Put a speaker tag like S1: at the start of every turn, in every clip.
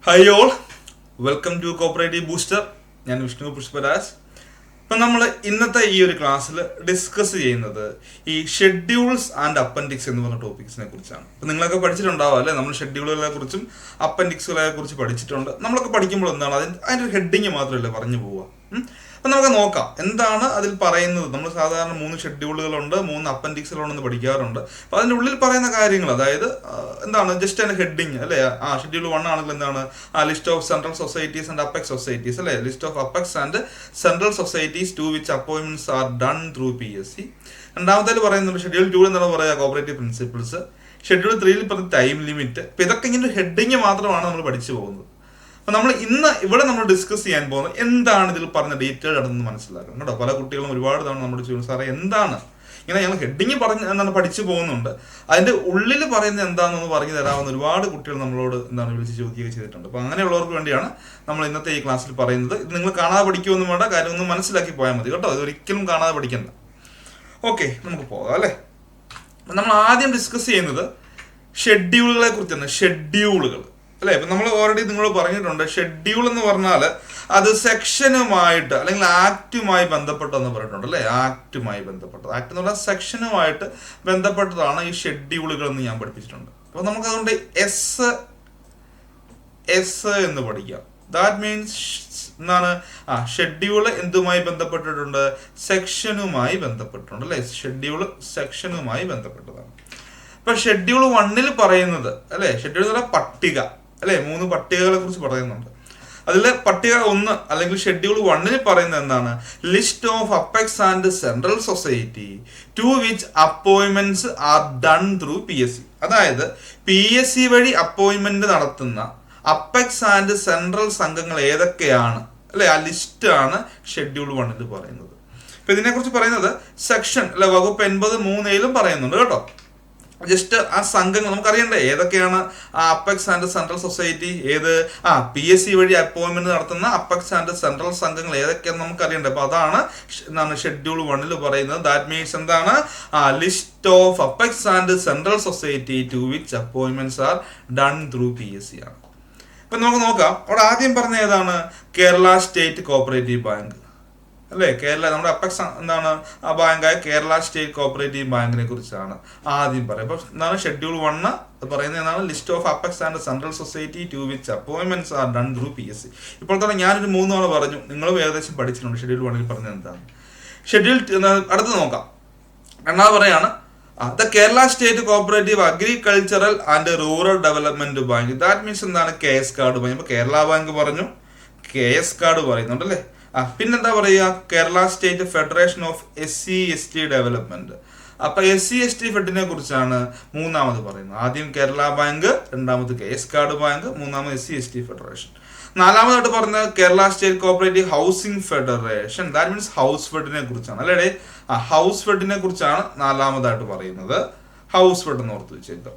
S1: High all, welcome to cooperative booster. ഞാൻ വിഷ്ണു പുഷ്പരാജ്. ഇപ്പം നമ്മൾ ഇന്നത്തെ ഈ ഒരു ക്ലാസ്സിൽ ഡിസ്കസ് ചെയ്യുന്നത് ഈ ഷെഡ്യൂൾസ് ആൻഡ് അപ്പൻഡിക്സ് എന്ന് പറഞ്ഞ ടോപ്പിക്സിനെ കുറിച്ചാണ്. അപ്പം നിങ്ങളൊക്കെ പഠിച്ചിട്ടുണ്ടാവും അല്ലേ? നമ്മൾ ഷെഡ്യൂളുകളെ കുറിച്ചും അപ്പൻഡിക്സുകളെ കുറിച്ച് പഠിച്ചിട്ടുണ്ട്. നമ്മളൊക്കെ പഠിക്കുമ്പോൾ എന്താണ് അതിൻ്റെ ഒരു ഹെഡിങ് മാത്രമല്ലേ പറഞ്ഞു പോവുക. അപ്പം നമുക്ക് നോക്കാം എന്താണ് അതിൽ പറയുന്നത്. നമ്മൾ സാധാരണ 3 ഷെഡ്യൂളുകളുണ്ട്, 3 അപ്പൻഡിക്സുകളുണ്ടെന്ന് പഠിക്കാറുണ്ട്. അപ്പം അതിൻ്റെ ഉള്ളിൽ പറയുന്ന കാര്യങ്ങൾ, അതായത് എന്താണ് ജസ്റ്റ് അതിൻ്റെ ഹെഡിങ് അല്ലേ? ഷെഡ്യൂൾ 1 ആണെങ്കിൽ എന്താണ് list of central societies and apex societies അല്ലേ? List of apex and central societies to which appointments are done through PSC. രണ്ടാമത്തേൽ പറയുന്നുണ്ട് ഷെഡ്യൂൾ 2 എന്താണ് പറയുക, കോപ്പറേറ്റീവ് പ്രിൻസിപ്പിൾസ്. ഷെഡ്യൂൾ 3 പറഞ്ഞ ടൈം ലിമിറ്റ്. അപ്പം ഇതൊക്കെ ഇങ്ങനെ ഹെഡിങ് മാത്രമാണ് നമ്മൾ പഠിച്ചു പോകുന്നത്. അപ്പം നമ്മൾ ഇവിടെ നമ്മൾ ഡിസ്കസ് ചെയ്യാൻ പോകുന്നത് എന്താണ് ഇതിൽ പറഞ്ഞ ഡീറ്റെയിൽ ആണെന്ന് മനസ്സിലാക്കണം കേട്ടോ. പല കുട്ടികളും ഒരുപാട് തവണ നമ്മുടെ ചോദിച്ചു, സാറേ എന്താണ് ഇങ്ങനെ ഞങ്ങൾ ഹെഡിങ് എന്താണ് പഠിച്ചു പോകുന്നുണ്ട്, അതിന്റെ ഉള്ളിൽ പറയുന്നത് എന്താണെന്ന് പറഞ്ഞു തരാമെന്ന് ഒരുപാട് കുട്ടികൾ നമ്മളോട് എന്താണ് വിളിച്ച് ചോദിക്കുകയൊക്കെ ചെയ്തിട്ടുണ്ട്. അപ്പം അങ്ങനെയുള്ളവർക്ക് വേണ്ടിയാണ് നമ്മൾ ഇന്നത്തെ ഈ ക്ലാസ്സിൽ പറയുന്നത്. ഇത് നിങ്ങൾ കാണാതെ പഠിക്കുമെന്നും വേണ്ട, കാര്യം ഒന്ന് മനസ്സിലാക്കി പോയാൽ മതി കേട്ടോ. ഇതൊരിക്കലും കാണാതെ പഠിക്കണ്ട. ഓക്കെ, നമുക്ക് പോകാം അല്ലേ. നമ്മൾ ആദ്യം ഡിസ്കസ് ചെയ്യുന്നത് ഷെഡ്യൂളുകളെ കുറിച്ചാണ്. ഷെഡ്യൂളുകൾ അല്ലെ? ഇപ്പം നമ്മൾ ഓൾറെഡി നിങ്ങളോട് പറഞ്ഞിട്ടുണ്ട്, ഷെഡ്യൂൾ എന്ന് പറഞ്ഞാൽ അത് സെക്ഷനുമായിട്ട് അല്ലെങ്കിൽ ആക്റ്റുമായി ബന്ധപ്പെട്ടെന്ന് പറഞ്ഞിട്ടുണ്ട് അല്ലേ? ആക്റ്റുമായി ബന്ധപ്പെട്ടത്, ആക്ട് എന്ന് പറഞ്ഞാൽ സെക്ഷനുമായിട്ട് ബന്ധപ്പെട്ടതാണ് ഈ ഷെഡ്യൂളുകൾ എന്ന് ഞാൻ പഠിപ്പിച്ചിട്ടുണ്ട്. അപ്പോൾ നമുക്ക് അതുകൊണ്ട് എസ് എന്ന് പഠിക്കാം. ദാറ്റ് മീൻസ് എന്താണ് ഷെഡ്യൂള് എന്തുമായി ബന്ധപ്പെട്ടിട്ടുണ്ട്? സെക്ഷനുമായി ബന്ധപ്പെട്ടിട്ടുണ്ട് അല്ലെ? ഷെഡ്യൂള് സെക്ഷനുമായി ബന്ധപ്പെട്ടതാണ്. ഇപ്പൊ ഷെഡ്യൂൾ 1 പറയുന്നത് അല്ലെ, ഷെഡ്യൂൾ എന്ന് പറഞ്ഞാൽ പട്ടിക അല്ലെ? 3 പട്ടികകളെ കുറിച്ച് പറയുന്നുണ്ട്. അതിൽ പട്ടിക 1 അല്ലെങ്കിൽ ഷെഡ്യൂൾ 1 പറയുന്നത് എന്താണ്? List of apex and central society to which appointments are done through PSC. അതായത് PSC വഴി അപ്പോയിന്റ്മെന്റ് നടത്തുന്ന അപ്പെക്സ് ആൻഡ് സെൻട്രൽ സംഘങ്ങൾ ഏതൊക്കെയാണ് അല്ലെ? ആ ലിസ്റ്റ് ആണ് ഷെഡ്യൂൾ 1 പറയുന്നത്. ഇപ്പൊ ഇതിനെക്കുറിച്ച് പറയുന്നത് സെക്ഷൻ അല്ലെ, വകുപ്പ് 80(3)ലും പറയുന്നുണ്ട് കേട്ടോ. ജസ്റ്റ് ആ സംഘങ്ങൾ നമുക്കറിയണ്ടേ ഏതൊക്കെയാണ് ആ അപ്പെക്സ് ആൻഡ് സെൻട്രൽ സൊസൈറ്റി, ഏത് PSC വഴി അപ്പോയിന്റ്മെന്റ് നടത്തുന്ന അപ്പെക്സ് ആൻഡ് സെൻട്രൽ സംഘങ്ങൾ ഏതൊക്കെയാണെന്ന് നമുക്കറിയണ്ടേ. അപ്പൊ അതാണ് എന്താണ് ഷെഡ്യൂൾ 1 പറയുന്നത്. ദാറ്റ് മീൻസ് എന്താണ് list of apex and central society to which appointments are done through PSC ആണ്. ഇപ്പൊ നമുക്ക് നോക്കാം. അവിടെ ആദ്യം പറഞ്ഞ ഏതാണ്? കേരള സ്റ്റേറ്റ് കോപ്പറേറ്റീവ് ബാങ്ക് അല്ലേ? നമ്മുടെ അപ്പെക്സ് എന്താണ് ആ ബാങ്കായ കേരള സ്റ്റേറ്റ് കോപ്പറേറ്റീവ് ബാങ്കിനെ കുറിച്ചാണ് ആദ്യം പറയുക. അപ്പൊ എന്താണ് ഷെഡ്യൂൾ 1 പറയുന്നത് എന്താണ്? List of apex and central society to which appointments are done through PSC. ഇപ്പോൾ തന്നെ ഞാനൊരു 3 തവണ പറഞ്ഞു, നിങ്ങളും ഏകദേശം പഠിച്ചിട്ടുണ്ട് ഷെഡ്യൂൾ 1 പറഞ്ഞത് എന്താണ്. ഷെഡ്യൂൾ അടുത്ത് നോക്കാം. രണ്ടാമത് പറയാണ് the Kerala state cooperative agricultural and rural development bank. That means എന്താണ്? KS card bank. ഇപ്പൊ കേരള ബാങ്ക് പറഞ്ഞു, KS കാർഡ് പറയുന്നുണ്ടല്ലേ. പിന്നെന്താ പറയുക? Kerala state federation of SC/ST development. അപ്പൊ SC/ST ഫെഡിനെ കുറിച്ചാണ് മൂന്നാമത് പറയുന്നത്. ആദ്യം കേരള ബാങ്ക്, രണ്ടാമത് KS കാർഡ് ബാങ്ക്, മൂന്നാമത് SC/ST ഫെഡറേഷൻ. നാലാമതായിട്ട് പറഞ്ഞ Kerala state cooperative housing federation. That means house ഫെഡിനെ കുറിച്ചാണ് അല്ലേ? ഹൗസ് ഫെഡിനെ കുറിച്ചാണ് നാലാമതായിട്ട് പറയുന്നത്. ഹൗസ് ഫെഡ് എന്ന് ഓർത്ത് വെച്ചേക്കാം.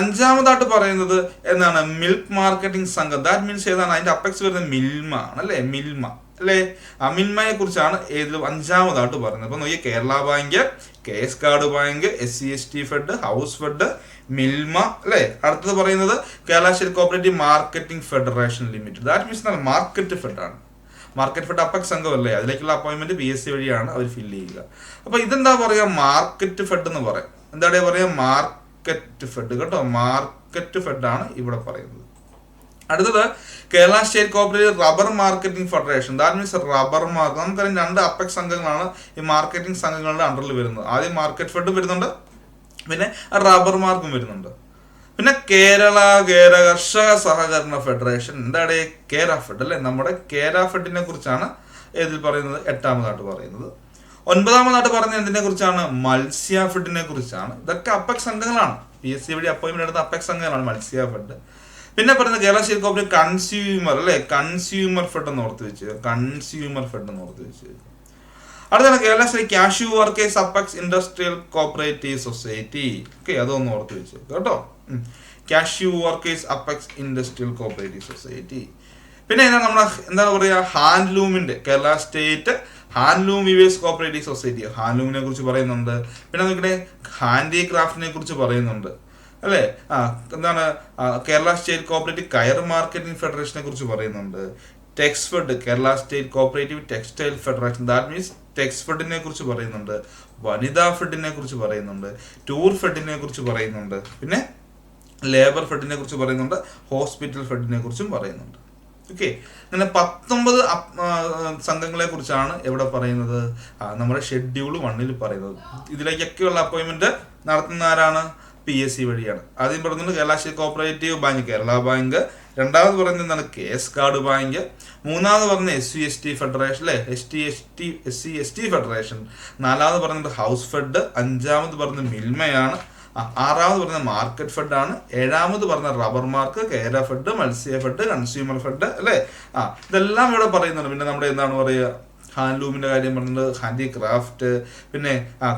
S1: അഞ്ചാമതായിട്ട് പറയുന്നത് എന്താണ്? മിൽക്ക് മാർക്കറ്റിംഗ് സംഘം. ദാറ്റ് മീൻസ് ഏതാണ്? അതിന്റെ അപ്പെക്സ് വരുന്നത് മിൽമ ആണ് അല്ലേ? മിൽമ അല്ലേ? മിൽമയെ കുറിച്ചാണ് ഏതിലും അഞ്ചാമതായിട്ട് പറയുന്നത്. അപ്പൊ നോക്കിയ Kerala bank, KS card bank, SC/ST fed, house fed, Milma അല്ലേ? അടുത്തത് പറയുന്നത് Kerala state cooperative marketing federation limited. That means market fed ആണ്. മാർക്കറ്റ് ഫെഡ് അപ്പെക്സ് സംഘമല്ലേ? അതിലേക്കുള്ള അപ്പോയിന്റ്മെന്റ് PSC വഴിയാണ് അവർ ഫില്ല് ചെയ്യുക. അപ്പൊ ഇതെന്താ പറയാ? മാർക്കറ്റ് ഫെഡ് എന്ന് പറയാം. എന്താ പറയാ? മാർക്കറ്റ് ഫെഡ് കേട്ടോ. മാർക്കറ്റ് ഫെഡ് ആണ് ഇവിടെ പറയുന്നത്. അടുത്തത് Kerala state cooperative rubber marketing federation. That means rubber mark. നമുക്കറിയാം 2 അപ്പെക്സ് സംഘങ്ങളാണ് ഈ മാർക്കറ്റിംഗ് സംഘങ്ങളുടെ അണ്ടറിൽ വരുന്നത്. ആദ്യം മാർക്കറ്റ് ഫെഡും വരുന്നുണ്ട്, പിന്നെ റബ്ബർ മാർക്കും വരുന്നുണ്ട്. പിന്നെ കേരള കർഷക സഹകരണ ഫെഡറേഷൻ. എന്താണ്? കേര ഫെഡ് അല്ലെ? നമ്മുടെ കേര ഫെഡിനെ കുറിച്ചാണ് ഇതിൽ പറയുന്നത്. 8ാമതായിട്ട് പറയുന്നത്. 9ാമതായിട്ട് പറഞ്ഞത് എന്തിനെ കുറിച്ചാണ്? മത്സ്യ ഫെഡിനെ കുറിച്ചാണ്. ഇതൊക്കെ അപ്പെക്സ് സംഘങ്ങളാണ്. PSC വഴി അപ്പോയിന്റ്മെന്റ് എടുത്ത അപ്പെക്സ് സംഘങ്ങളാണ് മത്സ്യ ഫെഡ്. പിന്നെ പറയുന്നത് കേരള സ്റ്റേറ്റ് കോപ്പറേറ്റീവ് കൺസ്യൂമർ അല്ലെ? കൺസ്യൂമർ ഫെഡ് എന്ന് ഓർത്ത് വെച്ച്. കൺസ്യൂമർ ഫെഡ് എന്ന് ഓർത്ത് വെച്ച്. അടുത്താണ് Kerala state cashew workers apex industrial cooperative society. Okay, അതൊന്ന് ഓർത്ത് വെച്ച് കേട്ടോ. Cashew workers apex industrial cooperative society. പിന്നെ എന്താണ് പറയുക? ഹാൻഡ്ലൂമിന്റെ Kerala state handloom weavers cooperative society. ഹാൻഡ്ലൂമിനെ കുറിച്ച് പറയുന്നുണ്ട്. പിന്നെ നോക്കട്ടെ, ഹാൻഡിക്രാഫ്റ്റിനെ കുറിച്ച് പറയുന്നുണ്ട്. അല്ലേ? എന്താണ് Kerala state cooperative coir marketing ഫെഡറേഷനെ കുറിച്ച് പറയുന്നുണ്ട്. Texfed, Kerala state cooperative textile federation, that means ടെക്സ്ഫെഡിനെ കുറിച്ച് പറയുന്നുണ്ട്. വനിതാ ഫെഡിനെ കുറിച്ച് പറയുന്നുണ്ട്. ടൂർ ഫെഡിനെ കുറിച്ച് പറയുന്നുണ്ട്. പിന്നെ ലേബർ ഫെഡിനെ കുറിച്ച് പറയുന്നുണ്ട്. ഹോസ്പിറ്റൽ ഫെഡിനെ കുറിച്ചും പറയുന്നുണ്ട്. ഓക്കെ, അങ്ങനെ 19 സംഘങ്ങളെ കുറിച്ചാണ് എവിടെ പറയുന്നത്, നമ്മുടെ ഷെഡ്യൂൾ 1 പറയുന്നത്. ഇതിലേക്കൊക്കെയുള്ള അപ്പോയിന്റ്മെന്റ് നടത്തുന്ന ആരാണ്? PSC വഴിയാണ്. ആദ്യം പറയുന്നത് Kerala state cooperative bank, Kerala bank. രണ്ടാമത് പറയുന്നത് എന്താണ്? Case card bank. മൂന്നാമത് പറഞ്ഞ SC/ST ഫെഡറേഷൻ, അല്ലെ? SC/ST federation. നാലാമത് പറയുന്നത് ഹൗസ് ഫെഡ്. അഞ്ചാമത് പറഞ്ഞത് മിൽമയാണ്. ആറാമത് പറഞ്ഞ മാർക്കറ്റ് ഫെഡ് ആണ്. ഏഴാമത് പറഞ്ഞ റബ്ബർ മാർക്ക്, കേര ഫെഡ്, മത്സ്യ ഫെഡ്, കൺസ്യൂമർ ഫെഡ്, അല്ലേ? ഇതെല്ലാം ഇവിടെ പറയുന്നുണ്ട്. പിന്നെ നമ്മുടെ എന്താണ് പറയുക, ഹാൻഡ്ലൂമിന്റെ കാര്യം പറഞ്ഞത് ഹാൻഡിക്രാഫ്റ്റ്, പിന്നെ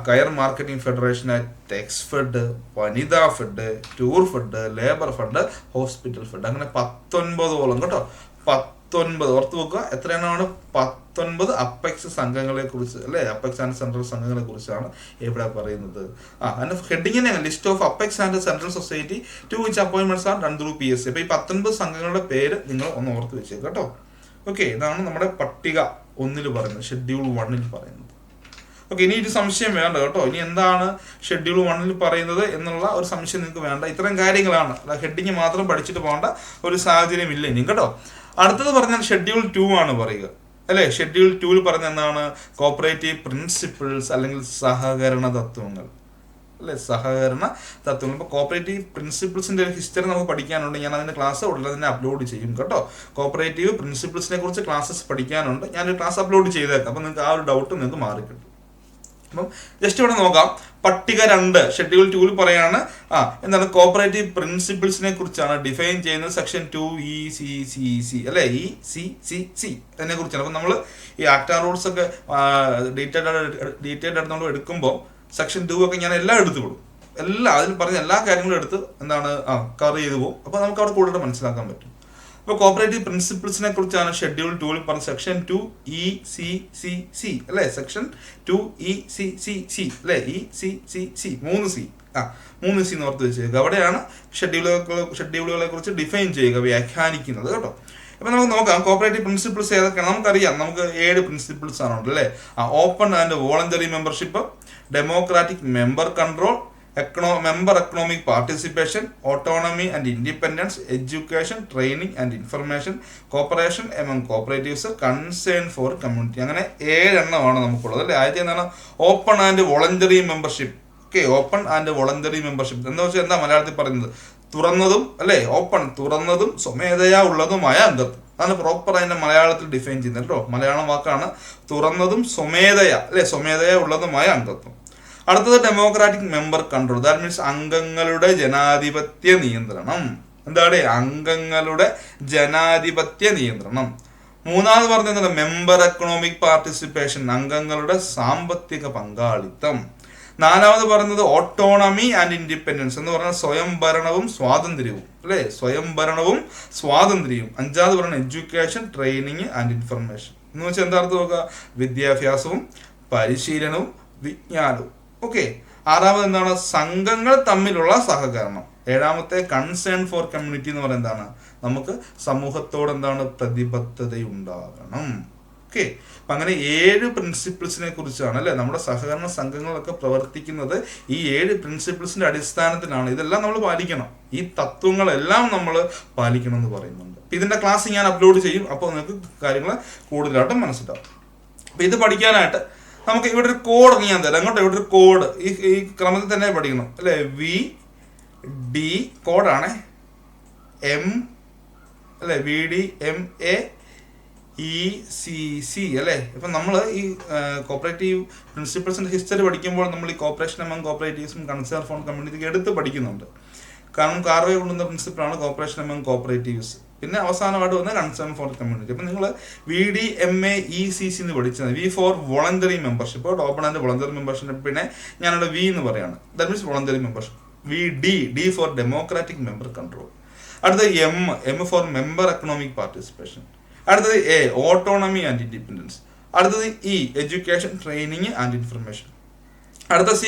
S1: coir marketing federation, tex fed, വനിതാ fed, tour fed, labour fed, hospital fed. അങ്ങനെ 19 കേട്ടോ. 19 ഓർത്ത് വെക്കുക. എത്ര എണ്ണമാണ്? 19 അപ്പെക്സ് സംഘങ്ങളെ കുറിച്ച്, അല്ലെ? അപ്പെക്സ് ആൻഡ് സെൻട്രൽ സംഘങ്ങളെ കുറിച്ചാണ് ഇവിടെ പറയുന്നത്. അതിന്റെ ഹെഡിങ്ങിനെ list of apex and central society to which appointments are done through PSC. അപ്പൊ ഈ 19 സംഘങ്ങളുടെ പേര് നിങ്ങൾ ഒന്ന് ഓർത്ത് വെച്ചേക്ക് കേട്ടോ. ഓക്കെ, ഇതാണ് നമ്മുടെ പട്ടിക 1 പറയുന്നത്, ഷെഡ്യൂൾ 1 പറയുന്നത്. ഓക്കെ, ഇനി ഒരു സംശയം വേണ്ട കേട്ടോ. ഇനി എന്താണ് ഷെഡ്യൂൾ 1 പറയുന്നത് എന്നുള്ള ഒരു സംശയം നിങ്ങൾക്ക് വേണ്ട. ഇത്തരം കാര്യങ്ങളാണ്, ഹെഡിങ് മാത്രം പഠിച്ചിട്ട് പോകേണ്ട ഒരു സാഹചര്യം ഇല്ല ഇനി കേട്ടോ. അടുത്തത് പറഞ്ഞാൽ ഷെഡ്യൂൾ 2 ആണ് പറയുക, അല്ലെ? ഷെഡ്യൂൾ 2 പറഞ്ഞ എന്താണ്? കോപ്പറേറ്റീവ് പ്രിൻസിപ്പിൾസ് അല്ലെങ്കിൽ സഹകരണ തത്വങ്ങൾ, അല്ലെ? സഹകരണ തത്വങ്ങൾ. ഇപ്പോൾ കോപ്പറേറ്റീവ് പ്രിൻസിപ്പിൾസിന്റെ ഒരു ഹിസ്റ്ററി നമുക്ക് പഠിക്കാനുണ്ട്. ഞാൻ അതിന്റെ ക്ലാസ് ഉടനെ തന്നെ അപ്ലോഡ് ചെയ്യും കേട്ടോ. കോപ്പറേറ്റീവ് പ്രിൻസിപ്പിൾസിനെ കുറിച്ച് ക്ലാസ്സസ് പഠിക്കാനുണ്ട്. ഞാനൊരു ക്ലാസ് അപ്ലോഡ് ചെയ്തേക്കാം. അപ്പം നിങ്ങൾക്ക് ആ ഒരു ഡൗട്ട് നിങ്ങൾക്ക് മാറിക്കിട്ടും. അപ്പം ജസ്റ്റ് ഇവിടെ നോക്കാം. പട്ടിക 2 ഷെഡ്യൂൾ 2 പറയാണ് എന്താണ്? കോപ്പറേറ്റീവ് പ്രിൻസിപ്പിൾസിനെ കുറിച്ചാണ് ഡിഫൈൻ ചെയ്യുന്നത്. സെക്ഷൻ 2ECCC, അല്ലെ? ECCC അതിനെ കുറിച്ചാണ്. അപ്പം നമ്മൾ ഈ ആക്ട് റൂൾസ് ഒക്കെ ഡീറ്റെയിൽഡ് നമ്മൾ എടുക്കുമ്പോൾ സെക്ഷൻ 2 ഒക്കെ ഞാൻ എല്ലാം എടുത്തു കൊടുക്കും. അതിൽ പറഞ്ഞ എല്ലാ കാര്യങ്ങളും എടുത്ത് എന്താണ് കവർ ചെയ്തു പോകും. അപ്പൊ നമുക്ക് അവിടെ കൂടുതൽ മനസ്സിലാക്കാൻ പറ്റും. അപ്പൊ കോപ്പറേറ്റീവ് പ്രിൻസിപ്പിൾസിനെ കുറിച്ചാണ് ഷെഡ്യൂൾ 2 പറഞ്ഞ സെക്ഷൻ 2ECCC, അല്ലെ? സെക്ഷൻ 2ECCC, അല്ലെ? ECCC 3C. 3C എന്ന് ഓർത്ത് വെച്ചേക്കുക. അവിടെയാണ് ഷെഡ്യൂളുകളെ കുറിച്ച് ഡിഫൈൻ ചെയ്യുക, വ്യാഖ്യാനിക്കുന്നത് കേട്ടോ. അപ്പൊ നമുക്ക് നോക്കാം കോപ്പറേറ്റീവ് പ്രിൻസിപ്പിൾസ് ഏതൊക്കെയാണ്. നമുക്കറിയാം, നമുക്ക് 7 പ്രിൻസിപ്പിൾസ് ആണുണ്ട്, അല്ലെ? Open and voluntary membership, democratic member control, member economic participation, autonomy and independence, education, training and information, cooperation among cooperatives, concern for community. അങ്ങനെ 7 എണ്ണമാണ് നമുക്കുള്ളത്, അല്ലെ? ആദ്യത്തെ എന്താണ്? Open and voluntary membership. Okay, open and voluntary membership എന്ന് വെച്ചാൽ എന്താ മലയാളത്തിൽ പറയുന്നത്? തുറന്നതും, അല്ലെ? ഓപ്പൺ, തുറന്നതും സ്വമേധയാ ഉള്ളതുമായ അംഗത്വം. അതാണ് പ്രോപ്പർ അതിന്റെ മലയാളത്തിൽ ഡിഫൈൻ ചെയ്യുന്നത് കേട്ടോ. മലയാളം വാക്കാണ് തുറന്നതും സ്വമേധയാ, അല്ലെ? സ്വമേധയാ ഉള്ളതുമായ അംഗത്വം. അടുത്തത് democratic member control, that means അംഗങ്ങളുടെ ജനാധിപത്യ നിയന്ത്രണം. എന്താണ്? അംഗങ്ങളുടെ ജനാധിപത്യ നിയന്ത്രണം. മൂന്നാമത് പറഞ്ഞത് മെമ്പർ എക്കണോമിക് പാർട്ടിസിപ്പേഷൻ, അംഗങ്ങളുടെ സാമ്പത്തിക പങ്കാളിത്തം. നാലാമത് പറയുന്നത് ഓട്ടോണമി ആൻഡ് ഇൻഡിപെൻഡൻസ് എന്ന് പറഞ്ഞാൽ സ്വയംഭരണവും സ്വാതന്ത്ര്യവും, അല്ലെ? സ്വയംഭരണവും സ്വാതന്ത്ര്യവും. അഞ്ചാമത് പറയുന്നത് എഡ്യൂക്കേഷൻ, ട്രെയിനിങ് ആൻഡ് ഇൻഫർമേഷൻ എന്ന് വെച്ചാൽ എന്താ അർത്ഥം നോക്കുക? വിദ്യാഭ്യാസവും പരിശീലനവും വിജ്ഞാനവും. ഓക്കെ, ആറാമത് എന്താണ്? സംഘങ്ങൾ തമ്മിലുള്ള സഹകരണം. ഏഴാമത്തെ കൺസേൺ ഫോർ കമ്മ്യൂണിറ്റി എന്ന് പറയുന്നത് എന്താണ്? നമുക്ക് സമൂഹത്തോട് എന്താണ്? പ്രതിബദ്ധതയുണ്ടാകണം. ഓക്കെ, അപ്പൊ അങ്ങനെ 7 പ്രിൻസിപ്പിൾസിനെ കുറിച്ചാണ്, അല്ലെ? നമ്മുടെ സഹകരണ സംഘങ്ങളൊക്കെ പ്രവർത്തിക്കുന്നത് ഈ 7 പ്രിൻസിപ്പിൾസിന്റെ അടിസ്ഥാനത്തിലാണ്. ഇതെല്ലാം നമ്മൾ പാലിക്കണം. ഈ തത്വങ്ങളെല്ലാം നമ്മൾ പാലിക്കണം എന്ന് പറയുന്നുണ്ട്. ഇതിന്റെ ക്ലാസ് ഞാൻ അപ്ലോഡ് ചെയ്യും. അപ്പോൾ നിങ്ങൾക്ക് കാര്യങ്ങൾ കൂടുതലായിട്ട് മനസ്സിലാവും. അപ്പൊ ഇത് പഠിക്കാനായിട്ട് നമുക്ക് ഇവിടെ ഒരു കോഡ് ഞാൻ തരാം അങ്ങോട്ട്. ഇവിടെ ഒരു കോഡ് ഈ ക്രമത്തിൽ തന്നെ പഠിക്കണം, അല്ലെ? VD കോഡാണ് അല്ലെ? VDMAECC, അല്ലെ? ഇപ്പം നമ്മൾ ഈ കോപ്പറേറ്റീവ് പ്രിൻസിപ്പിൾസിന്റെ ഹിസ്റ്ററി പഠിക്കുമ്പോൾ നമ്മൾ ഈ കോപ്പറേഷൻ എമംഗ് കോപ്പറേറ്റീവ്സും കൺസേൺ ഫോർ കമ്മ്യൂണിറ്റി എടുത്ത് പഠിക്കുന്നുണ്ട്. കാരണം കാർവേ കൊണ്ടുവന്ന പ്രിൻസിപ്പിളാണ് കോപ്പറേഷൻ എമംഗ് കോപ്പറേറ്റീവ്സ്. പിന്നെ അവസാനമായിട്ട് വന്ന കൺസേൺ ഫോർ കമ്മ്യൂണിറ്റി. അപ്പം നിങ്ങൾ VDMAECC എന്ന് പഠിച്ചത് V for voluntary membership, open and voluntary membership. പിന്നെ ഞാനിവിടെ V എന്ന് പറയാണ്, that means voluntary membership. D for democratic member control. അടുത്തത് M for member economic participation. അടുത്തത് A ഓട്ടോണമി ആൻഡ് ഇൻഡിപെൻഡൻസ്. അടുത്തത് E education, training and information. അടുത്ത C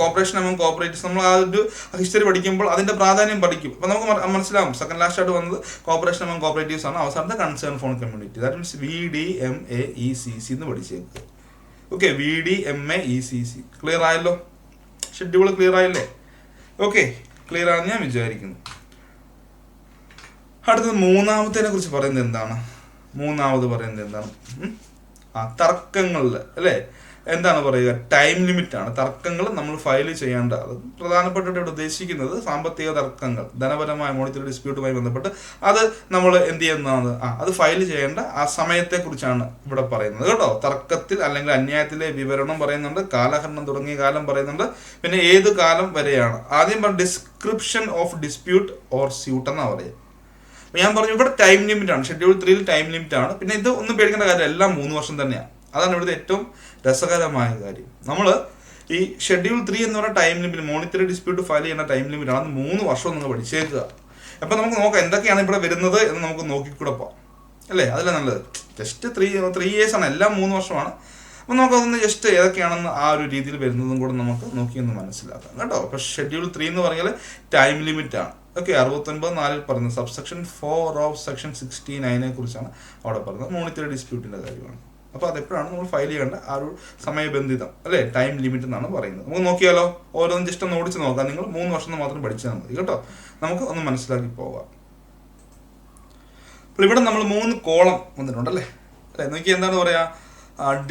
S1: cooperation among cooperatives. നമ്മൾ ആ ഒരു ഹിസ്റ്ററി പഠിക്കുമ്പോൾ അതിന്റെ പ്രാധാന്യം പഠിക്കും. അപ്പോൾ നമുക്ക് മനസ്സിലാവും സെക്കൻഡ് ലാസ്റ്റ് ആയിട്ട് വന്നത് കോർപ്പറേഷൻ എമംഗ് കോപ്പറേറ്റീവ്സ് ആണ്. അവസാനത്തെ concern phone community, that means VDMAECC എന്ന് പഠിച്ചേക്കുക. ഓക്കെ, VDMAECC ക്ലിയർ ആയല്ലോ? ഷെഡ്യൂൾ ക്ലിയർ ആയില്ലേ? ഓക്കെ, ക്ലിയർ ആണെന്ന് ഞാൻ വിചാരിക്കുന്നു. അടുത്തത് മൂന്നാമത്തേനെ കുറിച്ച് പറയുന്നത് എന്താണ്? തർക്കങ്ങളിൽ അല്ലേ എന്താണ് പറയുക, ടൈം ലിമിറ്റ് ആണ്. തർക്കങ്ങൾ നമ്മൾ ഫയൽ ചെയ്യേണ്ട, അത് പ്രധാനപ്പെട്ടിട്ട് ഇവിടെ ഉദ്ദേശിക്കുന്നത് സാമ്പത്തിക തർക്കങ്ങൾ, ധനപരമായ മോണിറ്ററി ഡിസ്പ്യൂട്ടുമായി ബന്ധപ്പെട്ട് അത് നമ്മൾ എന്ത് ചെയ്യുന്നതാണ്, അത് ഫയൽ ചെയ്യേണ്ട ആ സമയത്തെ കുറിച്ചാണ് ഇവിടെ പറയുന്നത് കേട്ടോ. തർക്കത്തിൽ അല്ലെങ്കിൽ അന്യായത്തിലെ വിവരണം പറയുന്നുണ്ട്, കാലഹരണം തുടങ്ങിയ കാലം പറയുന്നുണ്ട്, പിന്നെ ഏത് കാലം വരെയാണ്. ആദ്യം description of dispute or suit എന്നാ പറയുക. ഞാൻ പറഞ്ഞു ഇവിടെ ടൈം ലിമിറ്റ് ആണ്, ഷെഡ്യൂൾ 3 ടൈം ലിമിറ്റ് ആണ്. പിന്നെ ഇത് ഒന്നും പേടിക്കേണ്ട കാര്യം, എല്ലാം 3 വർഷം തന്നെയാണ്. അതാണ് ഇവിടുത്തെ ഏറ്റവും രസകരമായ കാര്യം. നമ്മൾ ഈ ഷെഡ്യൂൾ 3 എന്ന് പറഞ്ഞ time limit, monetary dispute file ചെയ്യുന്ന ടൈം ലിമിറ്റ് ആണ്. 3 വർഷം നിങ്ങൾ പഠിച്ചേക്കുക. അപ്പം നമുക്ക് നോക്കാം എന്തൊക്കെയാണ് ഇവിടെ വരുന്നത് എന്ന് നമുക്ക് നോക്കിക്കൂടെ പോകാം അല്ലേ? അതല്ലേ നല്ലത്. ജസ്റ്റ് 3 ഇയേഴ്സ് ആണ്, എല്ലാം 3 വർഷമാണ്. അപ്പം നമുക്കതൊന്ന് ജസ്റ്റ് ഏതൊക്കെയാണെന്ന് ആ ഒരു രീതിയിൽ വരുന്നതും കൂടെ നമുക്ക് നോക്കിയൊന്ന് മനസ്സിലാക്കാം കേട്ടോ. അപ്പോൾ ഷെഡ്യൂൾ 3 എന്ന് പറഞ്ഞാൽ ടൈം ലിമിറ്റ് ആണ്. ഓക്കെ, 69(4) പറയുന്നത് സബ്സെക്ഷൻ 4 ഓഫ് സെക്ഷൻ 69 കുറിച്ചാണ് അവിടെ പറയുന്നത്. മോണിറ്ററി ഡിസ്പ്യൂട്ടിന്റെ കാര്യമാണ്. അപ്പോൾ അതെപ്പോഴാണ് നമ്മൾ ഫയൽ ചെയ്യേണ്ട ആ ഒരു സമയബന്ധിതം അല്ലേ, ടൈം ലിമിറ്റ് എന്നാണ് പറയുന്നത്. നമുക്ക് നോക്കിയാലോ, ഓരോന്നും ജസ്റ്റ് ഒന്ന് ഓടിച്ച് നോക്കാം. നിങ്ങൾ 3 വർഷം മാത്രം പഠിച്ചാൽ മതി കേട്ടോ. നമുക്ക് ഒന്ന് മനസ്സിലാക്കി പോകാം. അപ്പോൾ ഇവിടെ നമ്മൾ 3 കോളം വന്നിട്ടുണ്ടല്ലേ അല്ലേ. നോക്കി എന്താണ് പറയാ,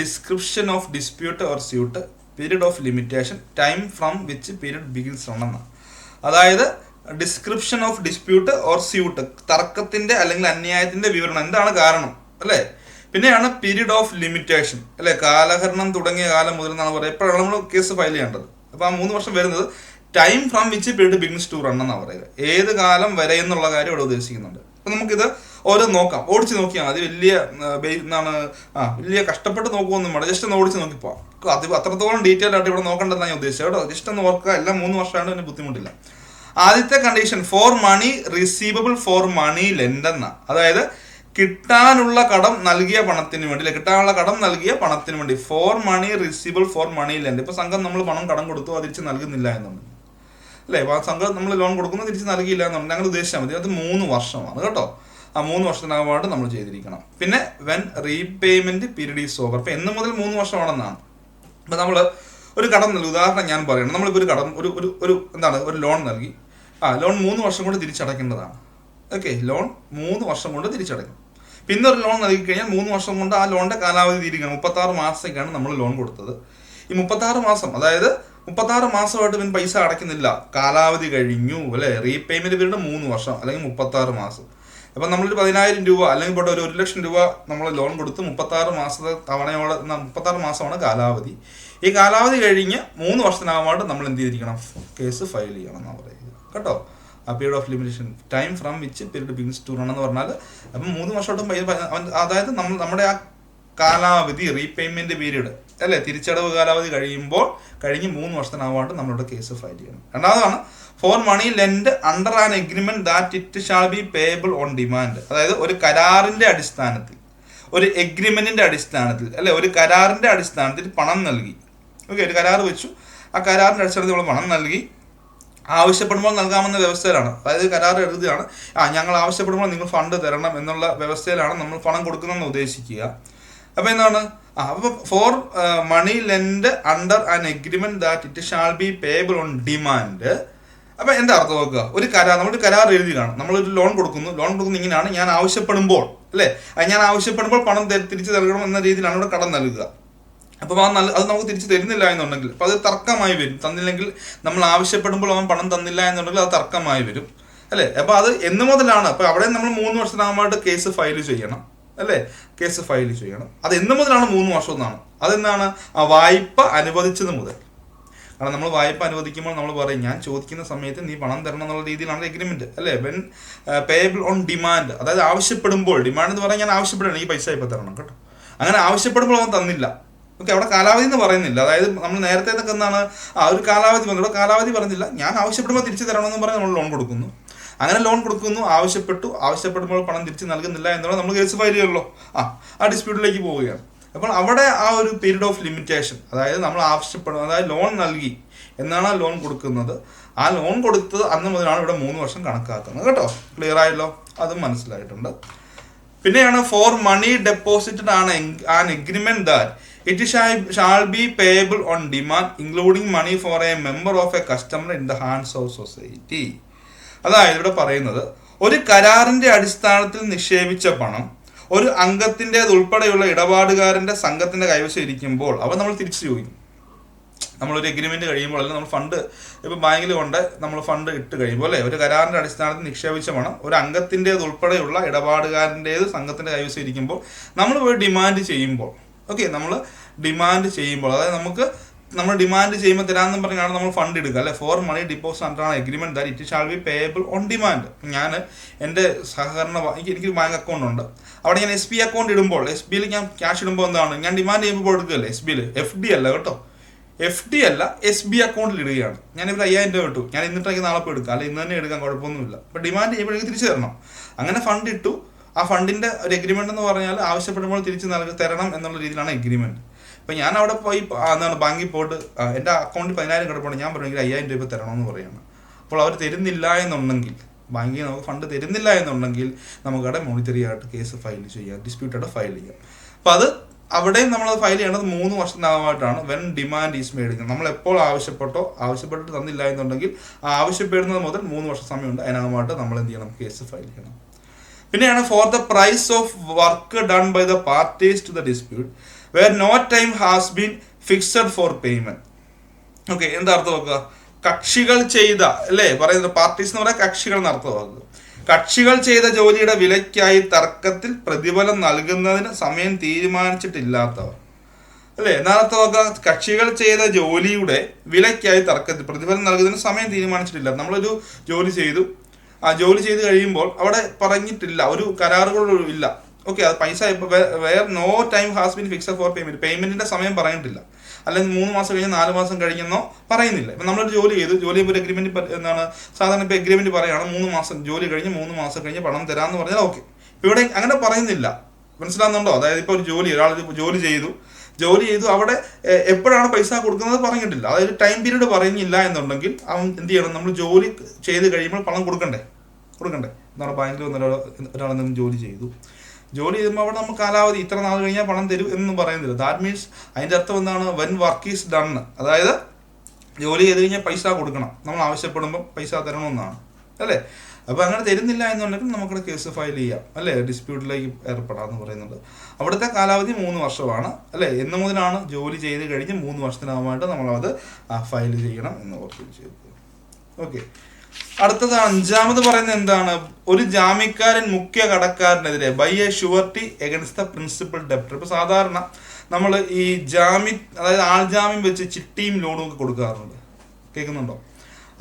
S1: description of dispute or suit, period of limitation, time from which period begins എന്നാണ്. അതായത് description of dispute or suit, തർക്കത്തിന്റെ അല്ലെങ്കിൽ അന്യായത്തിന്റെ വിവരണം, എന്താണ് കാരണം അല്ലേ. പിന്നെയാണ് പീരീഡ് ഓഫ് ലിമിറ്റേഷൻ അല്ലെ, കാലഹരണം തുടങ്ങിയ കാലം മുതൽ എന്നാണ് പറയുക, എപ്പോഴാണ് നമ്മൾ കേസ് ഫയൽ ചെയ്യേണ്ടത്. അപ്പോൾ ആ 3 വർഷം വരുന്നത് time from which period begins to run എന്നാണ് പറയുക. ഏത് കാലം വരെ എന്നുള്ള കാര്യം ഇവിടെ ഉദ്ദേശിക്കുന്നുണ്ട്. അപ്പം നമുക്കിത് ഓരോ നോക്കാം, ഓടിച്ച് നോക്കിയാൽ മതി. വലിയ കഷ്ടപ്പെട്ട് നോക്കുമൊന്നും വേണ്ട, ജസ്റ്റ് ഒന്ന് ഓടിച്ച് നോക്കിപ്പോ. അത് അത്രത്തോളം ഡീറ്റെയിൽ ആയിട്ട് ഇവിടെ നോക്കേണ്ടതാണ് ഞാൻ ഉദ്ദേശിച്ചത് കേട്ടോ. ജസ്റ്റ് ഒന്ന് ഓർക്കുക, എല്ലാം 3 വർഷമായിട്ട് തന്നെ ബുദ്ധിമുട്ടില്ല. ആദ്യത്തെ condition for money receivable for money lend എന്ന, അതായത് കിട്ടാനുള്ള കടം നൽകിയ പണത്തിന് വേണ്ടി, കിട്ടാനുള്ള കടം നൽകിയ പണത്തിന് വേണ്ടി. For money receivable for money lend. ഇപ്പൊ സംഘം നമ്മൾ പണം കടം കൊടുത്തു, അത് തിരിച്ച് നൽകുന്നില്ല എന്നുണ്ട് അല്ലേ. അപ്പൊ ആ സംഘം നമ്മൾ ലോൺ കൊടുക്കുന്നു, തിരിച്ച് നൽകിയില്ല എന്നുണ്ട്, ഞങ്ങൾ ഉദ്ദേശിച്ചാൽ മതി. അത് 3 വർഷമാണ് കേട്ടോ. ആ 3 വർഷത്തിനകമായിട്ട് നമ്മൾ ചെയ്തിരിക്കണം. പിന്നെ when repayment period is over. അപ്പൊ എന്ന് മുതൽ 3 വർഷമാണെന്നാണ്. അപ്പൊ നമ്മൾ ഒരു കടം നൽകി, ഉദാഹരണം ഞാൻ പറയണം, നമ്മളിപ്പോൾ ഒരു കടം ഒരു ലോൺ നൽകി. ലോൺ 3 വർഷം കൊണ്ട് തിരിച്ചടയ്ക്കേണ്ടതാണ്. ഓക്കെ, ലോൺ 3 വർഷം കൊണ്ട് തിരിച്ചടയ്ക്കും. പിന്നെ ഒരു ലോൺ നൽകി കഴിഞ്ഞാൽ 3 വർഷം കൊണ്ട് ആ ലോണിന്റെ കാലാവധി തീരുകയാണ്. 36 മാസത്തേക്കാണ് നമ്മൾ ലോൺ കൊടുത്തത്. ഈ 36 മാസം, അതായത് 36 മാസമായിട്ട് പിന്നെ പൈസ അടയ്ക്കുന്നില്ല, കാലാവധി കഴിഞ്ഞു അല്ലെ. റീപേയ്മെന്റ് പീരീഡ് 3 വർഷം അല്ലെങ്കിൽ 36 മാസം. അപ്പം നമ്മളൊരു 10,000 രൂപ അല്ലെങ്കിൽ പോട്ടെ 1,00,000 രൂപ നമ്മൾ ലോൺ കൊടുത്ത് 36 മാസത്തെ തവണയോടെ 36 മാസമാണ് കാലാവധി. ഈ കാലാവധി കഴിഞ്ഞ് 3 വർഷത്തിനകമായിട്ട് നമ്മൾ എന്ത് ചെയ്തിരിക്കണം, കേസ് ഫയൽ ചെയ്യണം എന്നാണ് പറയുന്നത് കേട്ടോ. ആ period of limitation, time from which period begins to run എന്ന് പറഞ്ഞാൽ അപ്പം 3 വർഷമായിട്ടും അതായത് നമ്മുടെ ആ കാലാവധി റീപേയ്മെന്റ് പീരീഡ് അല്ലെ, തിരിച്ചടവ് കാലാവധി കഴിഞ്ഞ് 3 വർഷത്തിനകമായിട്ട് നമ്മളുടെ കേസ് ഫയൽ ചെയ്യണം. രണ്ടാമതാണ് for money lend under an agreement that it shall be payable on demand. അതായത് ഒരു കരാറിന്റെ അടിസ്ഥാനത്തിൽ, ഒരു എഗ്രിമെന്റിന്റെ അടിസ്ഥാനത്തിൽ അല്ലെ, ഒരു കരാറിന്റെ അടിസ്ഥാനത്തിൽ പണം നൽകി. ഓക്കെ, ഒരു കരാർ വെച്ചു, ആ കരാറിന്റെ അടിസ്ഥാനത്തിൽ നമ്മൾ പണം നൽകി, ആവശ്യപ്പെടുമ്പോൾ നൽകാമെന്ന വ്യവസ്ഥയിലാണ്. അതായത് കരാർ എഴുതുകയാണ്, ഞങ്ങൾ ആവശ്യപ്പെടുമ്പോൾ നിങ്ങൾ ഫണ്ട് തരണം എന്നുള്ള വ്യവസ്ഥയിലാണ് നമ്മൾ പണം കൊടുക്കുന്നതെന്ന് ഉദ്ദേശിക്കുക. അപ്പൊ എന്താണ്, അപ്പൊ for money lend under an agreement that it shall be payable on demand. അപ്പൊ എന്താ അർത്ഥം നോക്കുക, ഒരു കരാർ, നമ്മളൊരു കരാർ എഴുതുകയാണ്, നമ്മളൊരു ലോൺ കൊടുക്കുന്നു ഇങ്ങനെയാണ്, ഞാൻ ആവശ്യപ്പെടുമ്പോൾ അല്ലെ, ഞാൻ ആവശ്യപ്പെടുമ്പോൾ പണം തിരിച്ചു നൽകണം എന്ന രീതിയിലാണ് ഇവിടെ കടം നൽകുക. അപ്പോൾ അത് നമുക്ക് തിരിച്ചു തരുന്നില്ല എന്നുണ്ടെങ്കിൽ അപ്പോൾ അത് തർക്കമായി വരും. തന്നില്ലെങ്കിൽ, നമ്മൾ ആവശ്യപ്പെടുമ്പോൾ അവൻ പണം തന്നില്ല എന്നുണ്ടെങ്കിൽ അത് തർക്കമായി വരും അല്ലേ. അപ്പോൾ അത് എന്ന് മുതലാണ്, അപ്പോൾ അവിടെ നമ്മൾ 3 വർഷത്തിനകമായിട്ട് കേസ് ഫയൽ ചെയ്യണം അല്ലേ, കേസ് ഫയൽ ചെയ്യണം. അത് എന്ന് മുതലാണ് 3 വർഷം എന്നാണ്. അതെന്താണ്, ആ വായ്പ അനുവദിച്ചത് മുതൽ. കാരണം നമ്മൾ വായ്പ അനുവദിക്കുമ്പോൾ നമ്മൾ പറയും, ഞാൻ ചോദിക്കുന്ന സമയത്ത് നീ പണം തരണം എന്നുള്ള രീതിയിലാണ് എഗ്രിമെന്റ് അല്ലേ. വെൻ പേയബിൾ ഓൺ ഡിമാൻഡ്, അതായത് ആവശ്യപ്പെടുമ്പോൾ, ഡിമാൻഡ് എന്ന് പറഞ്ഞാൽ ഞാൻ ആവശ്യപ്പെടണം, ഈ പൈസ ഇപ്പം തരണം കേട്ടോ. അങ്ങനെ ആവശ്യപ്പെടുമ്പോൾ അവൻ തന്നില്ല. ഓക്കെ, അവിടെ കാലാവധി എന്ന് പറയുന്നില്ല. അതായത് നമ്മൾ നേരത്തെ എന്താണ്, ഒരു കാലാവധി വന്നു, ഇവിടെ കാലാവധി പറഞ്ഞില്ല, ഞാൻ ആവശ്യപ്പെടുമ്പോൾ തിരിച്ചു തരണമെന്ന് പറഞ്ഞ് നമ്മൾ ലോൺ കൊടുക്കുന്നു. അങ്ങനെ ലോൺ കൊടുക്കുന്നു, ആവശ്യപ്പെടുമ്പോൾ പണം തിരിച്ച് നൽകുന്നില്ല എന്നുള്ളത് നമ്മൾ കേസ് ഫയൽ ചെയ്യുമല്ലോ, ആ ഡിസ്പ്യൂട്ടിലേക്ക് പോവുകയാണ്. അപ്പോൾ അവിടെ ആ ഒരു പീരീഡ് ഓഫ് ലിമിറ്റേഷൻ, അതായത് നമ്മൾ ആവശ്യപ്പെടുന്നത്, അതായത് ലോൺ നൽകി എന്നാണ് ആ ലോൺ കൊടുക്കുന്നത്, ആ ലോൺ കൊടുത്തത് അന്ന് മുതലാണ് ഇവിടെ 3 വർഷം കണക്കാക്കുന്നത് കേട്ടോ. ക്ലിയർ ആയല്ലോ, അതും മനസ്സിലായിട്ടുണ്ട്. പിന്നെയാണ് ഫോർ മണി ഡെപ്പോസിറ്റഡ് ആണ് an agreement that it shall be payable on demand including money for a member of a customer in the hands of society. അതായത് ഇവിടെ പറയുന്നത്, ഒരു കരാറിന്റെ അടിസ്ഥാനത്തിൽ നിക്ഷേപിച്ച പണം ഒരു അംഗത്തിൻ്റെത് ഉൾപ്പെടെയുള്ള ഇടപാടുകാരന്റെ സംഘത്തിന്റെ കൈവശം ഇരിക്കുമ്പോൾ അവ നമ്മൾ തിരിച്ചു ചോദിക്കും. നമ്മളൊരു എഗ്രിമെന്റ് കഴിയുമ്പോൾ, അല്ലെങ്കിൽ നമ്മൾ ഫണ്ട് ഇപ്പോൾ ബാങ്കിൽ കൊണ്ട് നമ്മൾ ഫണ്ട് ഇട്ട് കഴിയുമ്പോൾ അല്ലേ, ഒരു കരാറിന്റെ അടിസ്ഥാനത്തിൽ നിക്ഷേപിച്ച പണം ഒരു അംഗത്തിൻ്റെത് ഉൾപ്പെടെയുള്ള ഇടപാടുകാരൻ്റെത് സംഘത്തിന്റെ കൈവശം ഇരിക്കുമ്പോൾ നമ്മൾ പോയി ഡിമാൻഡ് ചെയ്യുമ്പോൾ, ഓക്കെ, നമ്മൾ ഡിമാൻഡ് ചെയ്യുമ്പോൾ, അതായത് നമ്മൾ ഡിമാൻഡ് ചെയ്യുമ്പോൾ തരാമെന്ന് പറഞ്ഞാണ് നമ്മൾ ഫണ്ട് എടുക്കുക അല്ലെ. ഫോർ മണി ഡിപ്പോസിറ്റ് അണ്ടറാണ് agreement that it shall be payable on demand. ഞാൻ എൻ്റെ സഹകരണ എനിക്ക് ബാങ്ക് അക്കൗണ്ട് ഉണ്ട്, അവിടെ ഞാൻ SB അക്കൗണ്ട് ഇടുമ്പോൾ, SBയിൽ ഞാൻ ക്യാഷ് ഇടുമ്പോൾ എന്താണ്, ഞാൻ ഡിമാൻഡ് ചെയ്യുമ്പോൾ എടുക്കുകയല്ലേ SBയിൽ. FD അല്ല കേട്ടോ, FD അല്ല, SB അക്കൗണ്ടിൽ ഇടുകയാണ്. ഞാനിപ്പോൾ 5000 രൂപ ഇട്ടു, ഞാൻ ഇന്നിട്ടേക്ക് നാളെ പോയി എടുക്കാം, അല്ലെ ഇന്ന് തന്നെ എടുക്കാൻ കുഴപ്പമൊന്നുമില്ല. അപ്പോൾ ഡിമാൻഡ് ചെയ്യുമ്പോൾ എനിക്ക് തിരിച്ചു തരണം. അങ്ങനെ ഫണ്ട് ഇട്ടു, ആ ഫണ്ടിന്റെ ഒരു എഗ്രിമെന്റ് എന്ന് പറഞ്ഞാൽ ആവശ്യപ്പെടുമ്പോൾ തിരിച്ച് തരണം എന്നുള്ള രീതിയിലാണ് എഗ്രിമെന്റ്. അപ്പം ഞാൻ അവിടെ പോയി എന്താണ് ബാങ്കിൽ പോയിട്ട് എൻ്റെ അക്കൗണ്ടിൽ 10000 കിടപ്പുണ്ട്, ഞാൻ പറഞ്ഞെങ്കിൽ 5000 രൂപ തരണമെന്ന് പറയുകയാണ്. അപ്പോൾ അവർ തരുന്നില്ല എന്നുണ്ടെങ്കിൽ, ബാങ്കിൽ നമുക്ക് ഫണ്ട് തരുന്നില്ല എന്നുണ്ടെങ്കിൽ നമുക്കവിടെ മോണിറ്ററി ആയിട്ട് കേസ് ഫയൽ ചെയ്യാം, ഡിസ്പ്യൂട്ടായിട്ട് ഫയൽ ചെയ്യാം. അപ്പോൾ അത് അവിടെയും നമ്മളത് ഫയൽ ചെയ്യേണ്ടത് 3 വർഷത്തിനകമായിട്ടാണ്. വെൻ ഡിമാൻഡ് ഈസ് മേഡ്, നമ്മൾ എപ്പോൾ ആവശ്യപ്പെട്ടിട്ട് തന്നില്ല എന്നുണ്ടെങ്കിൽ ആവശ്യപ്പെടുന്നത് മുതൽ 3 വർഷം സമയമുണ്ട്, അതിനകമായിട്ട് നമ്മൾ എന്ത് ചെയ്യണം, കേസ് ഫയൽ ചെയ്യണം. പിന്നെയാണ് for the price of work done by the parties to the dispute where no time has been fixed for payment. Okay, എന്താ അർത്ഥമാക്കുക, കക്ഷികൾ ചെയ്ത അല്ലേ, പറയുന്നത് പാർട്ടീസ് എന്ന് പറയാൻ കക്ഷികൾ എന്നർത്ഥമാക്കുക. കക്ഷികൾ ചെയ്ത ജോലിയുടെ വിലയ്ക്കായി തർക്കത്തിൽ പ്രതിഫലം നൽകുന്നതിന് സമയം തീരുമാനിച്ചിട്ടില്ലാത്തവർ അല്ലേ. എന്നർത്ഥമാക്കുക, കക്ഷികൾ ചെയ്ത ജോലിയുടെ വിലയ്ക്കായി തർക്കത്തിൽ പ്രതിഫലം നൽകുന്നതിന് സമയം തീരുമാനിച്ചിട്ടില്ല. നമ്മളൊരു ജോലി ചെയ്തു, ആ ജോലി ചെയ്ത് കഴിയുമ്പോൾ അവിടെ പറഞ്ഞിട്ടില്ല, ഒരു കരാറുകളും ഇല്ല. ഓക്കെ, അത് പൈസ where no time has been fixed for payment, പേയ്മെന്റിന്റെ സമയം പറഞ്ഞിട്ടില്ല, അല്ലെങ്കിൽ 3 മാസം കഴിഞ്ഞ് 4 മാസം കഴിഞ്ഞെന്നോ പറയുന്നില്ല. ഇപ്പം നമ്മളൊരു ജോലി ചെയ്തു, ജോലി ചെയ്യുമ്പോൾ ഒരു എഗ്രിമെന്റ് എന്താണ്, സാധാരണ ഇപ്പോൾ എഗ്രിമെന്റ് പറയുകയാണ് 3 മാസം ജോലി കഴിഞ്ഞ് 3 മാസം കഴിഞ്ഞ് പണം തരാമെന്ന് പറഞ്ഞാൽ ഓക്കെ. ഇവിടെ അങ്ങനെ പറയുന്നില്ല, മനസ്സിലാകുന്നുണ്ടോ? അതായത് ഇപ്പോൾ ഒരാൾ ജോലി ചെയ്തു അവിടെ എപ്പോഴാണ് പൈസ കൊടുക്കുന്നത് പറഞ്ഞിട്ടില്ല, അതായത് ടൈം പീരീഡ് പറയുന്നില്ല എന്നുണ്ടെങ്കിൽ അവൻ എന്ത് ചെയ്യണം, നമ്മൾ ജോലി ചെയ്ത് കഴിയുമ്പോൾ പണം കൊടുക്കണ്ടേ. എന്താണ്, ബാങ്കിൽ വന്ന ഒരാളെന്തെങ്കിലും ജോലി ചെയ്യുമ്പോൾ അവിടെ നമ്മൾ കാലാവധി ഇത്ര നാൾ കഴിഞ്ഞാൽ പണം തരും എന്നും പറയുന്നില്ല. ദാറ്റ് മീൻസ് അതിൻ്റെ അർത്ഥം എന്താണ്, വെൻ വർക്ക് ഈസ് ഡൺ, അതായത് ജോലി ചെയ്ത് കഴിഞ്ഞാൽ പൈസ കൊടുക്കണം, നമ്മൾ ആവശ്യപ്പെടുമ്പോൾ പൈസ തരണമെന്നാണ് അല്ലേ. അപ്പോൾ അങ്ങനെ തരുന്നില്ല എന്നുണ്ടെങ്കിൽ നമുക്കിവിടെ കേസ് ഫയൽ ചെയ്യാം അല്ലേ, ഡിസ്പ്യൂട്ടിലേക്ക് ഏർപ്പെടാമെന്ന് പറയുന്നുണ്ട്. അവിടുത്തെ കാലാവധി 3 വർഷമാണ് അല്ലേ. എന്ന് മുതലാണ് ജോലി ചെയ്ത് കഴിഞ്ഞ് 3 വർഷത്തിനകമായിട്ട് നമ്മളത് ഫയൽ ചെയ്യണം എന്ന് ഓർമ്മിച്ച്. ഓക്കെ, അടുത്തത് 5ാമത് പറയുന്നത് എന്താണ്, ഒരു ജാമ്യക്കാരൻ മുഖ്യ കടക്കാരനെതിരെ by a surety against the principal debtor. ഇപ്പോൾ സാധാരണ നമ്മൾ ഈ അതായത് ആൾജാമ്യം വെച്ച് ചിട്ടിയും ലോണും ഒക്കെ കൊടുക്കാറുണ്ട്, കേൾക്കുന്നുണ്ടോ?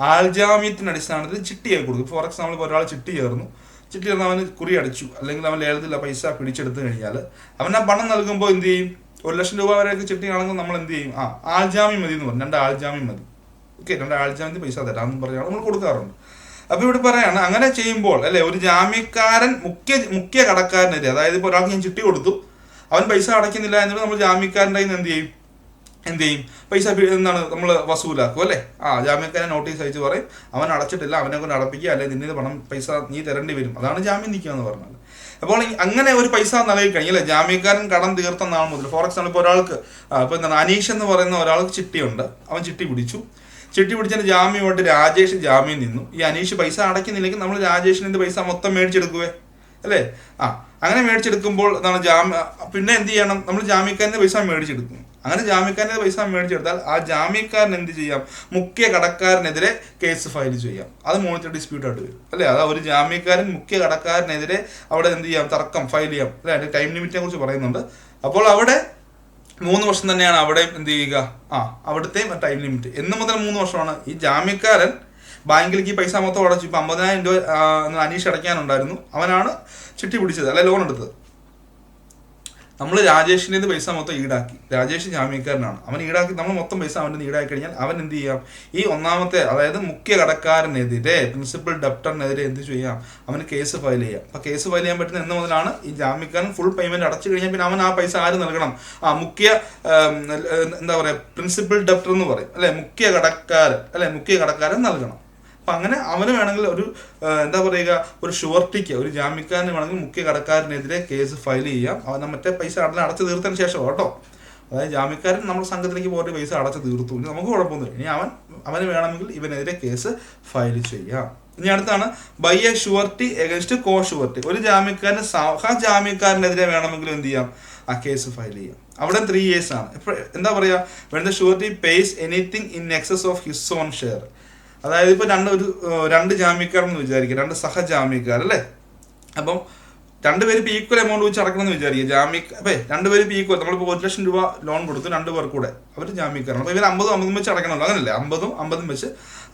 S1: ആൾജാമ്യത്തിന്റെ അടിസ്ഥാനത്തിൽ ചിട്ടിയൊക്കെ കൊടുക്കും. ഫോർ എക്സാമ്പിൾ ഒരാൾ ചിട്ടി ചേർന്ന് അവന് കുറി അടിച്ചു, അല്ലെങ്കിൽ അവൻ ലേലത്തിൽ പൈസ പിടിച്ചെടുത്ത് കഴിഞ്ഞാൽ അവൻ ആ പണം നൽകുമ്പോൾ എന്ത് ചെയ്യും, 1,00,000 രൂപ വരെയൊക്കെ ചിട്ടിയാണെങ്കിൽ നമ്മൾ എന്ത് ചെയ്യും, ആൾജാമ്യം മതി എന്ന് പറഞ്ഞു, 2 ആൾജാമ്യം മതി. ഓക്കെ, 2 ആൾജാമ്യത്തിൽ പൈസ തരാമെന്ന് പറഞ്ഞാൽ നമ്മൾ കൊടുക്കാറുണ്ട്. അപ്പൊ ഇവിടെ പറയാണ്, അങ്ങനെ ചെയ്യുമ്പോൾ അല്ലെ, ഒരു ജാമ്യക്കാരൻ മുഖ്യ കടക്കാരനെതിരെ, അതായത് ഇപ്പോൾ ഒരാൾക്ക് ഞാൻ ചിട്ടി കൊടുത്തു, അവൻ പൈസ അടയ്ക്കുന്നില്ല എന്നുള്ളത് നമ്മൾ ജാമ്യക്കാരൻ്റെ കയ്യിൽ നിന്ന് എന്ത് ചെയ്യും, പൈസ എന്താണ് നമ്മൾ വസൂലാക്കും അല്ലേ. ജാമ്യക്കാരൻ നോട്ടീസ് അയച്ച് പറയും അവൻ അടച്ചിട്ടില്ല, അവനെ കൊണ്ട് അടപ്പിക്കുക, അല്ലെങ്കിൽ നിന്നെ പൈസ നീ തരേണ്ടി വരും, അതാണ് ജാമ്യം നിൽക്കുക എന്ന് പറഞ്ഞാൽ. അപ്പോൾ അങ്ങനെ ഒരു പൈസ നൽകി കഴിഞ്ഞാൽ ജാമ്യക്കാരൻ കടം തീർത്ത നാൾ മുതൽ, ഫോർ എക്സാമ്പിൾ ഇപ്പോൾ ഒരാൾക്ക് ഇപ്പോൾ എന്താണ് അനീഷ് എന്ന് പറയുന്ന ഒരാൾക്ക് ചിട്ടിയുണ്ട്, അവൻ ചിട്ടി പിടിച്ചതിന് ജാമ്യമായിട്ട് രാജേഷ് ജാമ്യം നിന്നു. ഈ അനീഷ് പൈസ അടയ്ക്കുന്നില്ലെങ്കിൽ നമ്മൾ രാജേഷിൻ്റെ പൈസ മൊത്തം മേടിച്ചെടുക്കുവേ അല്ലേ. അങ്ങനെ മേടിച്ചെടുക്കുമ്പോൾ എന്താണ് പിന്നെ എന്ത് ചെയ്യണം, നമ്മൾ ജാമ്യക്കാരൻ്റെ പൈസ മേടിച്ചെടുക്കും. അങ്ങനെ ജാമ്യക്കാരൻ്റെ പൈസ മേടിച്ചെടുത്താൽ ആ ജാമ്യക്കാരൻ എന്ത് ചെയ്യാം, മുഖ്യ കടക്കാരനെതിരെ കേസ് ഫയൽ ചെയ്യാം. അത് മോണിറ്ററി ഡിസ്പ്യൂട്ടായിട്ട് വരും അല്ലേ. അതായത് ഒരു ജാമ്യക്കാരൻ മുഖ്യ കടക്കാരനെതിരെ അവിടെ എന്ത് ചെയ്യാം, തർക്കം ഫയൽ ചെയ്യാം അല്ലെ. അതിന്റെ ടൈം ലിമിറ്റിനെ കുറിച്ച് പറയുന്നുണ്ട്. അപ്പോൾ അവിടെ 3 വർഷം തന്നെയാണ് അവിടെ എന്ത് ചെയ്യുക, അവിടുത്തെയും ടൈം ലിമിറ്റ്. എന്ന് മുതൽ 3 വർഷമാണ്. ഈ ജാമ്യക്കാരൻ ബാങ്കിലേക്ക് ഈ പൈസ മൊത്തം അടച്ചു. ഇപ്പം 50,000 രൂപ അനീഷ് അടയ്ക്കാനുണ്ടായിരുന്നു, അവനാണ് ചിട്ടി പിടിച്ചത് അല്ലെ, ലോൺ എടുത്തത്. നമ്മൾ രാജേഷിൻ്റെ പൈസ മൊത്തം ഈടാക്കി. രാജേഷ് ജാമ്യക്കാരനാണ്, അവൻ ഈടാക്കി, നമ്മൾ മൊത്തം പൈസ അവൻ്റെ ഈടാക്കി കഴിഞ്ഞാൽ അവൻ എന്ത് ചെയ്യാം? ഈ ഒന്നാമത്തെ, അതായത് മുഖ്യ കടക്കാരനെതിരെ, പ്രിൻസിപ്പൽ ഡെപ്റ്ററിനെതിരെ എന്ത് ചെയ്യാം? അവന് കേസ് ഫയൽ ചെയ്യാം. അപ്പോൾ കേസ് ഫയൽ ചെയ്യാൻ പറ്റുന്ന എന്ന് മുതലാണ് ഈ ജാമ്യക്കാരൻ ഫുൾ പേയ്മെന്റ് അടച്ചു കഴിഞ്ഞാൽ പിന്നെ അവൻ ആ പൈസ ആര് നൽകണം? മുഖ്യ എന്താ പറയുക, പ്രിൻസിപ്പൽ ഡെപ്റ്റർ എന്ന് പറയും അല്ലെ, മുഖ്യ കടക്കാരൻ നൽകണം. അപ്പം അങ്ങനെ അവന് വേണമെങ്കിൽ ഒരു എന്താ പറയുക, ഒരു ഷുവർട്ടിക്ക്, ഒരു ജാമ്യക്കാരന് വേണമെങ്കിൽ മുഖ്യ കടക്കാരനെതിരെ കേസ് ഫയൽ ചെയ്യാം. അവൻ മറ്റേ പൈസ അടച്ചു തീർത്തതിന് ശേഷം കേട്ടോ. അതായത് ജാമ്യക്കാരൻ നമ്മുടെ സംഘത്തിലേക്ക് പോയിട്ട് പൈസ അടച്ചു തീർത്തു, നമുക്ക് കുഴപ്പമൊന്നുമില്ല. ഇനി അവന് വേണമെങ്കിൽ ഇവനെതിരെ കേസ് ഫയൽ ചെയ്യാം. ഇനി അടുത്താണ് by a surety against co surety. ഒരു ജാമ്യക്കാരന് ജാമ്യക്കാരനെതിരെ വേണമെങ്കിലും എന്ത് ചെയ്യാം? ആ കേസ് ഫയൽ ചെയ്യാം. അവിടെ 3 years ആണ്. ഇപ്പോൾ എന്താ പറയുക, when the surety pays anything in excess of his own share. അതായത് ഇപ്പോൾ രണ്ട് ജാമ്യക്കാരെന്ന് വിചാരിക്കുക, 2 സഹജാമ്യക്കാർ അല്ലേ. അപ്പം രണ്ടുപേരും ഇപ്പോൾ ഈക്വൽ എമൗണ്ട് വെച്ച് അടക്കണമെന്ന് വിചാരിക്കുക. അപ്പം രണ്ടുപേരും ഇപ്പോൾ ഈക്വൽ, നമ്മളിപ്പോൾ 1 ലക്ഷം രൂപ ലോൺ കൊടുത്തു 2 പേർ കൂടെ, അവർ ജാമ്യക്കാരാണ്. അപ്പോൾ ഇവർ 50 വെച്ച് അടക്കണമല്ലോ, അങ്ങനല്ലേ? 50 വെച്ച്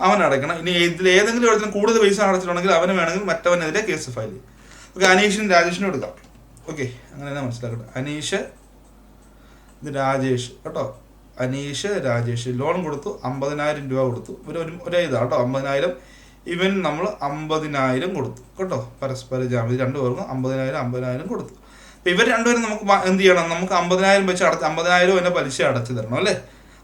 S1: അവൻ അടക്കണം. ഇനി ഇതിൽ ഏതെങ്കിലും ഒരിടത്തും കൂടുതൽ പൈസ അടച്ചിട്ടുണ്ടെങ്കിൽ അവന് വേണമെങ്കിൽ മറ്റവനെതിരെ കേസ് ഫയൽ ചെയ്യും. ഓക്കെ, അനീഷിനും രാജേഷിനും എടുക്കാം. ഓക്കെ, അങ്ങനെ തന്നെ മനസ്സിലാക്കട്ടെ. അനീഷ്, ഇത് രാജേഷ് കേട്ടോ. അനീഷ്, രാജേഷ് ലോൺ കൊടുത്തു, 50,000 രൂപ കൊടുത്തു. ഒരേ ഇതാണ് കേട്ടോ, 50,000. ഇവൻ നമ്മൾ 50,000 കൊടുത്തു കേട്ടോ. പരസ്പര ജാമ്യം 2 പേർക്കും 50,000 കൊടുത്തു. അപ്പം ഇവർ രണ്ടുപേരും നമുക്ക് എന്ത് ചെയ്യണം? നമുക്ക് 50,000 വെച്ച് 50,000 എന്നെ പലിശ അടച്ചു തരണം അല്ലേ.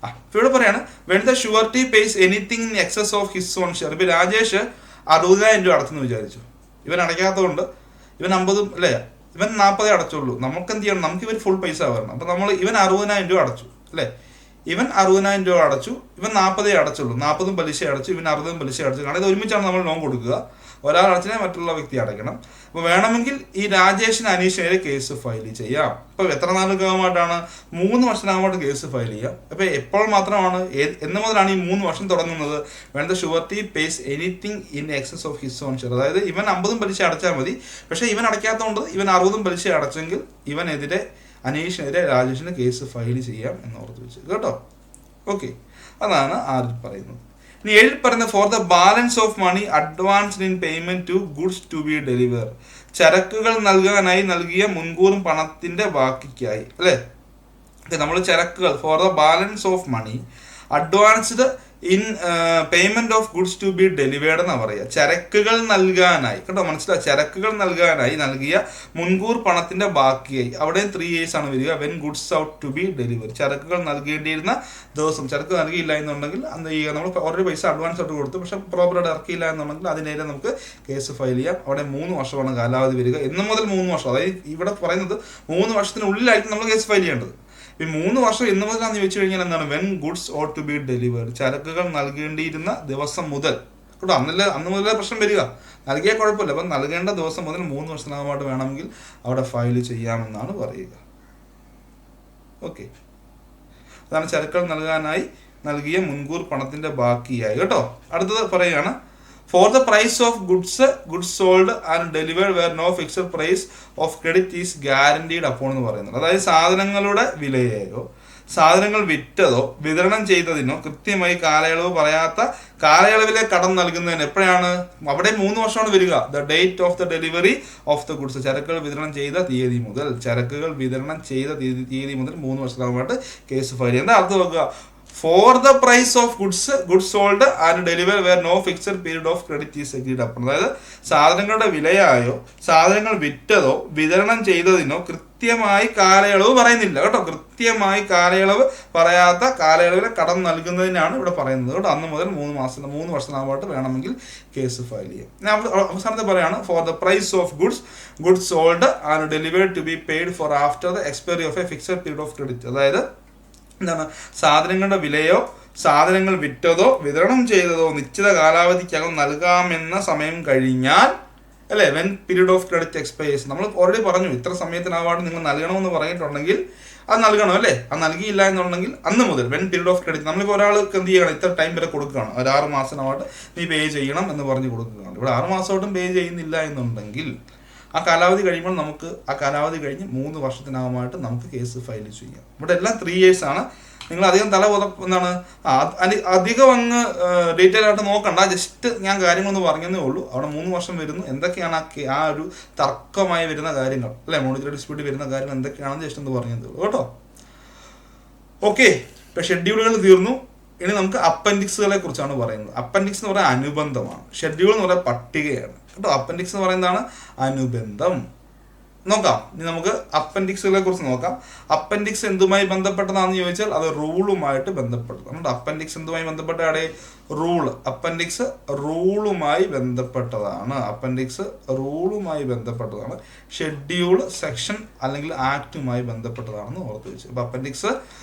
S1: ഇപ്പം ഇവിടെ പറയാണ് when the surety pays anything in excess of his own share. ഇപ്പം രാജേഷ് 60,000 രൂപ അടച്ചെന്ന് വിചാരിച്ചു. ഇവൻ അടയ്ക്കാത്തതുകൊണ്ട് ഇവൻ 50 അല്ലേ, ഇവൻ 40 അടച്ചുള്ളൂ. നമുക്ക് എന്ത് ചെയ്യണം? നമുക്ക് ഇവൻ ഫുൾ പൈസ വരണം. അപ്പം നമ്മൾ ഇവൻ 60,000 രൂപ അടച്ചു അല്ലേ. ഇവൻ 60,000 രൂപ അടച്ചു, ഇവൻ 40 അടച്ചുള്ളൂ. 40 പലിശ അടച്ചു, ഇവൻ 60 പലിശ അടച്ചു. കാരണം ഇത് ഒരുമിച്ചാണ് നമ്മൾ ലോൺ കൊടുക്കുക. ഒരാൾ അടച്ചിനെ മറ്റുള്ള വ്യക്തി അടയ്ക്കണം. അപ്പോൾ വേണമെങ്കിൽ ഈ രാജേഷിന് അനീഷിനെതിരെ കേസ് ഫയൽ ചെയ്യാം. ഇപ്പോൾ എത്ര നാളുകമായിട്ടാണ്? 3 വർഷത്തിനകമായിട്ട് കേസ് ഫയൽ ചെയ്യാം. അപ്പോൾ എപ്പോൾ മാത്രമാണ്, എന്ന് മുതലാണ് ഈ 3 വർഷം തുടങ്ങുന്നത്? When the surety pays anything in excess of his own share. അതായത് ഇവൻ 50 പലിശ അടച്ചാൽ മതി. പക്ഷേ ഇവൻ അടയ്ക്കാത്തതുകൊണ്ട് ഇവൻ 60 പലിശ അടച്ചെങ്കിൽ ഇവനെതിരെ, അനീഷിനെതിരെ രാജേഷിന് കേസ് ഫയൽ ചെയ്യാം എന്ന് ഓർത്ത് വെച്ച് കേട്ടോ. ഓക്കെ, അതാണ് 6 പറയുന്നത്. ഇനി 7 പറയുന്നത് for the balance of money advanced in payment to goods to be deliver. ചരക്കുകൾ നൽകാനായി നൽകിയ മുൻകൂർ പണത്തിന്റെ ബാക്കിക്കായി അല്ലേ. നമ്മൾ ചരക്കുകൾ for the balance of money advanced in payment of goods to be delivered എന്നാ പറയുക. ചരക്കുകൾ നൽകാനായി കേട്ടോ, മനസ്സിലായി. ചരക്കുകൾ നൽകാനായി നൽകിയ മുൻകൂർ പണത്തിന്റെ ബാക്കിയായി. അവിടെ 3 years ആണ് വരിക. When goods ought to be deliver. ചരക്കുകൾ നൽകേണ്ടിയിരുന്ന ദിവസം, ചരക്ക് നൽകിയില്ല എന്നുണ്ടെങ്കിൽ നമ്മൾ ഓൾറെഡി പൈസ അഡ്വാൻസ് ആയിട്ട് കൊടുത്തു, പക്ഷെ പ്രോപ്പറായിട്ട് ഇറക്കിയില്ല എന്നുണ്ടെങ്കിൽ അതിനെതിരെ നമുക്ക് കേസ് ഫയൽ ചെയ്യാം. അവിടെ 3 വർഷമാണ് കാലാവധി വരിക. എന്ന് മുതൽ 3 വർഷം, അതായത് ഇവിടെ പറയുന്നത് 3 വർഷത്തിനുള്ളിലായിരിക്കും നമ്മൾ കേസ് ഫയൽ ചെയ്യേണ്ടത്. ഈ 3 വർഷം എന്ന് മുതലാന്ന് ചോദിച്ചു കഴിഞ്ഞാൽ എന്താണ്? When goods ought to be delivered. ചരക്കുകൾ നൽകേണ്ടിയിരുന്ന ദിവസം മുതൽ കേട്ടോ. അന്ന് മുതലേ പ്രശ്നം വരിക. നൽകിയാൽ കുഴപ്പമില്ല. അപ്പം നൽകേണ്ട ദിവസം മുതൽ 3 വർഷത്തിനകമായിട്ട് വേണമെങ്കിൽ അവിടെ ഫയൽ ചെയ്യാമെന്നാണ് പറയുക. ഓക്കെ, അതാണ് ചരക്കുകൾ നൽകാനായി നൽകിയ മുൻകൂർ പണത്തിന്റെ ബാക്കിയായി കേട്ടോ. അടുത്തത് പറയുകയാണ് for the price of goods sold and delivered where no fixed price of credit is guaranteed upon എന്ന് പറയുന്നത്. അതായത് സാധനങ്ങളുടെ വിലയെയോ സാധനങ്ങൾ വിറ്റതോ വിതരണം ചെയ്തതിനോ കൃത്യമായി കാലയളവ് പറയാത്ത കാലയളവിലെ കടം നൽകുന്നതിന് എപ്പോഴാണ്? അവിടെ 3 വർഷമാണ് വരിക. The date of the delivery of the goods. ചരക്കുകൾ വിതരണം ചെയ്ത തീയതി മുതൽ 3 വർഷമായിട്ട് കേസ് ഫയൽ ചെയ്യുന്നത്. അർത്ഥം നോക്കുക, for the price of goods sold and deliver where no fixed period of credit is agreed upon. അതായത് സാധനങ്ങളുടെ വിലയായോ സാധനങ്ങൾ വിറ്റതോ വിതരണം ചെയ്തതിനോ കൃത്യമായി കാലയളവ് പറയുന്നില്ല കേട്ടോ. കൃത്യമായി കാലയളവ് പറയാത്ത കാലയളവിലെ കടം നൽകുന്നതിനാണ് ഇവിടെ പറയുന്നത് കേട്ടോ. അന്ന് മുതൽ 3 വർഷത്തിനകമായിട്ട് വേണമെങ്കിൽ കേസ് ഫയൽ ചെയ്യാം. അവസാനത്തെ പറയാണ് for the price of goods sold and delivered to be paid for after the expiry of a fixed period of credit. അതായത് എന്താണ്? സാധനങ്ങളുടെ വിലയോ സാധനങ്ങൾ വിറ്റതോ വിതരണം ചെയ്തതോ നിശ്ചിത കാലാവധിക്കകം നൽകാമെന്ന സമയം കഴിഞ്ഞാൽ അല്ലേ, when period of credit expires. നമ്മൾ ഓൾറെഡി പറഞ്ഞു ഇത്ര സമയത്തിനകമായിട്ട് നിങ്ങൾ നൽകണമെന്ന് പറഞ്ഞിട്ടുണ്ടെങ്കിൽ അത് നൽകണം അല്ലേ. അത് നൽകിയില്ല എന്നുണ്ടെങ്കിൽ അന്ന് മുതൽ വെൻ പീരീഡ് ഓഫ് ക്രെഡിറ്റ്. നമ്മളിപ്പോൾ ഒരാൾക്ക് എന്ത് ചെയ്യണം? ഇത്ര ടൈം വരെ കൊടുക്കുകയാണ്, ഒരു 6 മാസത്തിനകമായിട്ട് നീ പേ ചെയ്യണം എന്ന് പറഞ്ഞ് കൊടുക്കുകയാണ്. ഇവിടെ 6 മാസമായിട്ടും പേ ചെയ്യുന്നില്ല എന്നുണ്ടെങ്കിൽ ആ കാലാവധി കഴിയുമ്പോൾ നമുക്ക് ആ കാലാവധി കഴിഞ്ഞ് 3 വർഷത്തിനകമായിട്ട് നമുക്ക് കേസ് ഫയൽ ചെയ്യാം. ഇവിടെ എല്ലാം 3 years ആണ്. നിങ്ങൾ അധികം എന്താണ് അധികം അങ്ങ് ഡീറ്റെയിൽ ആയിട്ട് നോക്കണ്ട, ജസ്റ്റ് ഞാൻ കാര്യങ്ങളൊന്ന് പറഞ്ഞതേ ഉള്ളൂ. അവിടെ 3 വർഷം വരുന്നു, എന്തൊക്കെയാണ് ആ ഒരു തർക്കമായി വരുന്ന കാര്യങ്ങൾ, അല്ലെ, മോണിറ്ററി ഡിസ്പ്യൂട്ട് വരുന്ന കാര്യങ്ങൾ എന്തൊക്കെയാണെന്ന് ജസ്റ്റ് ഒന്ന് പറഞ്ഞതേ ഉള്ളൂ കേട്ടോ. ഓക്കെ, ഇപ്പൊ ഷെഡ്യൂളുകൾ തീർന്നു. ഇനി നമുക്ക് അപ്പൻഡിക്സുകളെ കുറിച്ചാണ് പറയുന്നത്. അപ്പൻഡിക്സ് എന്ന് പറയുന്നത് അനുബന്ധമാണ്, ഷെഡ്യൂൾ എന്ന് പറയുന്നത് പട്ടികയാണ് കേട്ടോ. അപ്പൻഡിക്സ് എന്ന് പറയുന്നതാണ് അനുബന്ധം. നോക്കാം, ഇനി നമുക്ക് അപ്പൻഡിക്സുകളെ കുറിച്ച് നോക്കാം. അപ്പൻഡിക്സ് എന്തുമായി ബന്ധപ്പെട്ടതാണെന്ന് ചോദിച്ചാൽ അത് റൂളുമായിട്ട് ബന്ധപ്പെട്ടതാണ്. അപ്പൻഡിക്സ് എന്തുമായി ബന്ധപ്പെട്ടതാണ്? റൂള്. അപ്പൻഡിക്സ് റൂളുമായി ബന്ധപ്പെട്ടതാണ്. അപ്പൻഡിക്സ് റൂളുമായി ബന്ധപ്പെട്ടതാണ്. ഷെഡ്യൂൾ, സെക്ഷൻ അല്ലെങ്കിൽ ആക്ടുമായി ബന്ധപ്പെട്ടതാണെന്ന് ഓർത്ത് വെച്ചു. അപ്പൊ അപ്പൻഡിക്സ്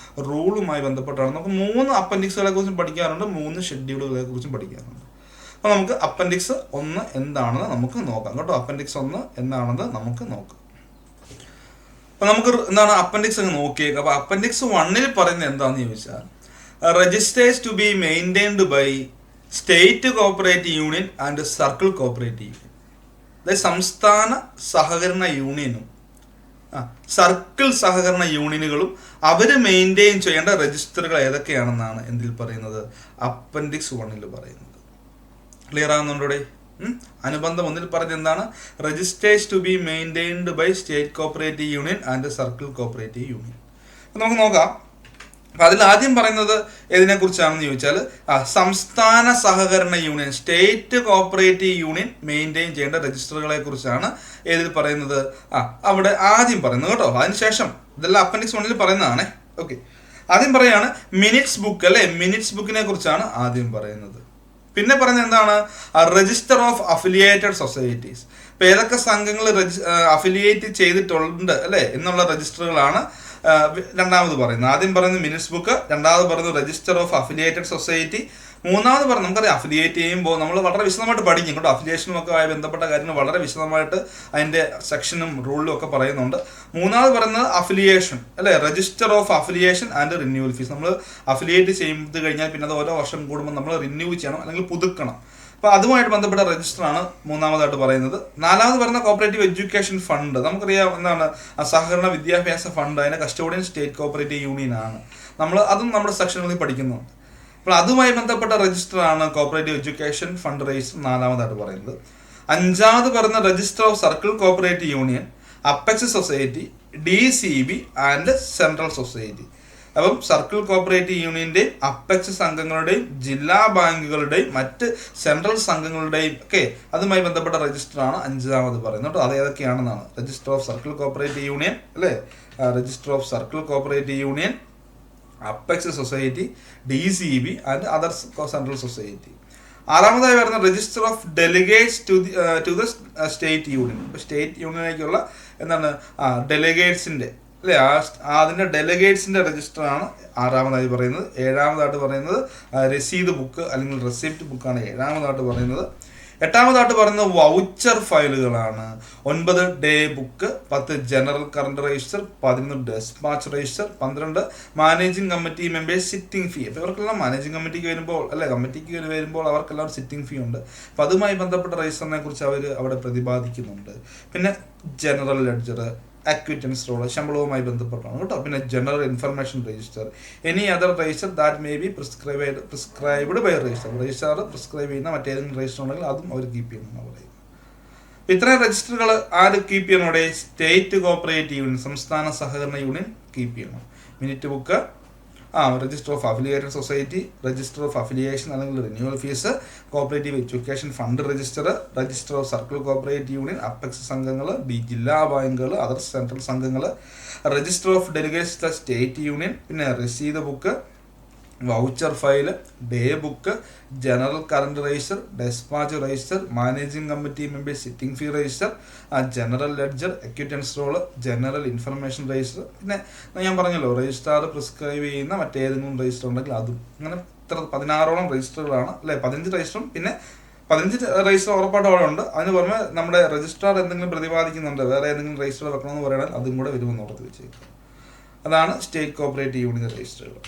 S1: റൂളുമായി ബന്ധപ്പെട്ടാണ്. നമുക്ക് 3 അപ്പൻഡിക്സുകളെ കുറിച്ചും പഠിക്കാറുണ്ട്, 3 ഷെഡ്യൂളുകളെ കുറിച്ചും പഠിക്കാറുണ്ട്. അപ്പൊ നമുക്ക് അപ്പൻഡിക്സ് 1 എന്താണെന്ന് നമുക്ക് നോക്കാം കേട്ടോ. അപ്പൻഡിക്സ് 1 എന്താണെന്ന് നമുക്ക് നോക്കാം. അപ്പൊ നമുക്ക് എന്താണ് അപ്പൻഡിക്സ് അങ്ങ് നോക്കിയേക്കാം. അപ്പൊ അപ്പൻഡിക്സ് 1 പറയുന്നത് എന്താണെന്ന് ചോദിച്ചാൽ, registers to be maintained by state cooperative union and circle cooperative union. അതായത് സംസ്ഥാന സഹകരണ യൂണിയനും സർക്കിൾ സഹകരണ യൂണിയനുകളും അവർ മെയിൻറ്റെയിൻ ചെയ്യേണ്ട രജിസ്റ്ററുകൾ ഏതൊക്കെയാണെന്നാണ് എന്തിൽ പറയുന്നത്? അപ്പൻഡിക്സ് 1 പറയുന്നത്. ക്ലിയർ ആകുന്നുണ്ടോ? അനുബന്ധം 1 പറഞ്ഞത് എന്താണ്? Registers to be maintained by state cooperative union and circle cooperative union. നമുക്ക് നോക്കാം. അപ്പൊ അതിൽ ആദ്യം പറയുന്നത് ഏതിനെ കുറിച്ചാണെന്ന് ചോദിച്ചാൽ, സംസ്ഥാന സഹകരണ union, state cooperative union maintain ചെയ്യേണ്ട രജിസ്റ്ററുകളെ കുറിച്ചാണ് ഏതിൽ പറയുന്നത്? അവിടെ ആദ്യം പറയുന്നത് കേട്ടോ. അതിനുശേഷം ഇതെല്ലാം അപ്പൻഡിക്സ് 1 പറയുന്നതാണ്. ഓക്കെ, ആദ്യം പറയാണ് മിനിറ്റ്സ് ബുക്ക്, അല്ലെ, മിനിറ്റ്സ് ബുക്കിനെ കുറിച്ചാണ് ആദ്യം പറയുന്നത്. പിന്നെ പറയുന്നത് എന്താണ്? Register of affiliated societies. ഇപ്പൊ ഏതൊക്കെ സംഘങ്ങൾ അഫിലിയേറ്റ് ചെയ്തിട്ടുണ്ട്, അല്ലെ, എന്നുള്ള രജിസ്റ്ററുകളാണ് രണ്ടാമത് പറയുന്നത്. ആദ്യം പറയുന്നത് മിനിറ്റ്സ് ബുക്ക്, രണ്ടാമത് പറയുന്നത് രജിസ്റ്റർ ഓഫ് അഫിലിയേറ്റഡ് സൊസൈറ്റി, മൂന്നാമത് പറഞ്ഞ് നമുക്കറിയാം അഫിലിയേറ്റ് ചെയ്യുമ്പോൾ നമ്മൾ വളരെ വിശദമായിട്ട് പഠിക്കും കേട്ടോ. അഫിലിയേഷനും ഒക്കെ ആയി ബന്ധപ്പെട്ട കാര്യങ്ങൾ വളരെ വിശദമായിട്ട് അതിന്റെ സെക്ഷനും റൂളിലും ഒക്കെ പറയുന്നുണ്ട്. മൂന്നാമത് പറയുന്നത് അഫിലിയേഷൻ, അല്ലെ, register of affiliation and renewal fees. നമ്മൾ അഫിലിയേറ്റ് ചെയ്ത് കഴിഞ്ഞാൽ പിന്നെ അത് ഓരോ വർഷം കൂടുമ്പോൾ നമ്മൾ റിന്യൂ ചെയ്യണം അല്ലെങ്കിൽ പുതുക്കണം. അപ്പോൾ അതുമായിട്ട് ബന്ധപ്പെട്ട രജിസ്റ്ററാണ് മൂന്നാമതായിട്ട് പറയുന്നത്. നാലാമത് പറയുന്ന കോപ്പറേറ്റീവ് എഡ്യൂക്കേഷൻ ഫണ്ട്. നമുക്കറിയാം എന്താണ് സഹകരണ വിദ്യാഭ്യാസ ഫണ്ട്, അതിന്റെ കസ്റ്റോഡിയൻ സ്റ്റേറ്റ് കോപ്പറേറ്റീവ് യൂണിയൻ ആണ്. അതും നമ്മുടെ സെക്ഷനുകളിൽ പഠിക്കുന്നുണ്ട്. അപ്പോൾ അതുമായി ബന്ധപ്പെട്ട രജിസ്റ്ററാണ് കോപ്പറേറ്റീവ് എഡ്യൂക്കേഷൻ ഫണ്ട് രജിസ്റ്റർ നാലാമതായിട്ട് പറയുന്നത്. അഞ്ചാമത് പറയുന്ന register of circle cooperative union, apex society, DCB and central society. അപ്പം സർക്കിൾ കോപ്പറേറ്റീവ് യൂണിയന്റെയും അപ്പെക്സ് സംഘങ്ങളുടെയും ജില്ലാ ബാങ്കുകളുടെയും മറ്റ് സെൻട്രൽ സംഘങ്ങളുടെയും ഒക്കെ അതുമായി ബന്ധപ്പെട്ട രജിസ്റ്ററാണ് അഞ്ചാമത് പറയുന്നത് കേട്ടോ. അത് ഏതൊക്കെയാണെന്നാണ്? Register of circle cooperative union, അല്ലേ, register of circle cooperative union, apex society, DCB and other central society. ആറാമതായി വരുന്ന register of delegates to the state union. ഇപ്പൊ സ്റ്റേറ്റ് യൂണിയനിലേക്കുള്ള എന്താണ് ഡെലിഗേറ്റ്സിന്റെ, അല്ലെ, അതിന്റെ ഡെലിഗേറ്റ്സിന്റെ രജിസ്റ്ററാണ് ആറാമതായി പറയുന്നത്. ഏഴാമതായിട്ട് പറയുന്നത് രസീത് ബുക്ക് അല്ലെങ്കിൽ റെസിപ്റ്റ് ബുക്കാണ് ഏഴാമതായിട്ട് പറയുന്നത്. എട്ടാമതായിട്ട് പറയുന്നത് വൗച്ചർ ഫയലുകളാണ്. 9 day book, 10 general current register, 11 despatch register, 12 managing committee members sitting fee. അപ്പോൾ ഇവർക്കെല്ലാം മാനേജിംഗ് കമ്മിറ്റിക്ക് വരുമ്പോൾ, അല്ലെ, കമ്മിറ്റിക്ക് വരുമ്പോൾ അവർക്കെല്ലാം സിറ്റിംഗ് ഫീ ഉണ്ട്. അപ്പം അതുമായി ബന്ധപ്പെട്ട രജിസ്റ്ററിനെ കുറിച്ച് അവർ അവിടെ പ്രതിപാദിക്കുന്നുണ്ട്. പിന്നെ ജനറൽ ലെഡ്ജർ, അക്വിറ്റൻസ് റോള്, ശമ്പളവുമായി ബന്ധപ്പെട്ടാണ് കേട്ടോ. പിന്നെ general information register, any other register that may be prescribed by register. Register prescribe ചെയ്യുന്ന മറ്റേതെങ്കിലും രജിസ്റ്റർ ഉണ്ടെങ്കിൽ അതും അവർ കീപ്പ് ചെയ്യണമെന്ന് പറയുന്നത്. ഇത്രയും രജിസ്റ്ററുകൾ ആര് കീപ്പ് ചെയ്യണം? അവിടെ സ്റ്റേറ്റ് കോപ്പറേറ്റീവ് യൂണിയൻ, സംസ്ഥാന സഹകരണ യൂണിയൻ കീപ്പ് ചെയ്യണം. Minute book, register of affiliated society, register of affiliation അല്ലെങ്കിൽ renewal fees, cooperative education fund register, register of circle cooperative union, apex സംഘങ്ങൾ, ജില്ലാ ബാങ്കുകൾ, അതർ സെൻട്രൽ സംഘങ്ങൾ, register of delegates state union, പിന്നെ രസീത് book, voucher file, day book, general current register, despatch register, managing committee members sitting fee register, general ledger, acquittance roll, general information register. പിന്നെ ഞാൻ പറഞ്ഞല്ലോ registrar prescribe ചെയ്യുന്ന മറ്റേതെങ്കിലും register ഉണ്ടെങ്കിൽ അതും. അങ്ങനെ ഇത്ര 16ഓളം രജിസ്റ്ററുകളാണ്, അല്ലെ, 15 രജിസ്റ്ററും പിന്നെ 15 രജിസ്റ്റർ ഉറപ്പായിട്ട് അവിടെ ഉണ്ട്. അതിന് പുറമെ നമ്മുടെ രജിസ്ട്രാർ എന്തെങ്കിലും പ്രതിപാദിക്കുന്നുണ്ട്, വേറെ ഏതെങ്കിലും രജിസ്റ്റർ വെക്കണമെന്ന് പറയുന്നത് അതും കൂടെ വരുമെന്ന് ഓർത്ത് വെച്ചേക്കുക. അതാണ് സ്റ്റേറ്റ് കോപ്പറേറ്റീവ് യൂണിയൻ രജിസ്റ്ററുകൾ.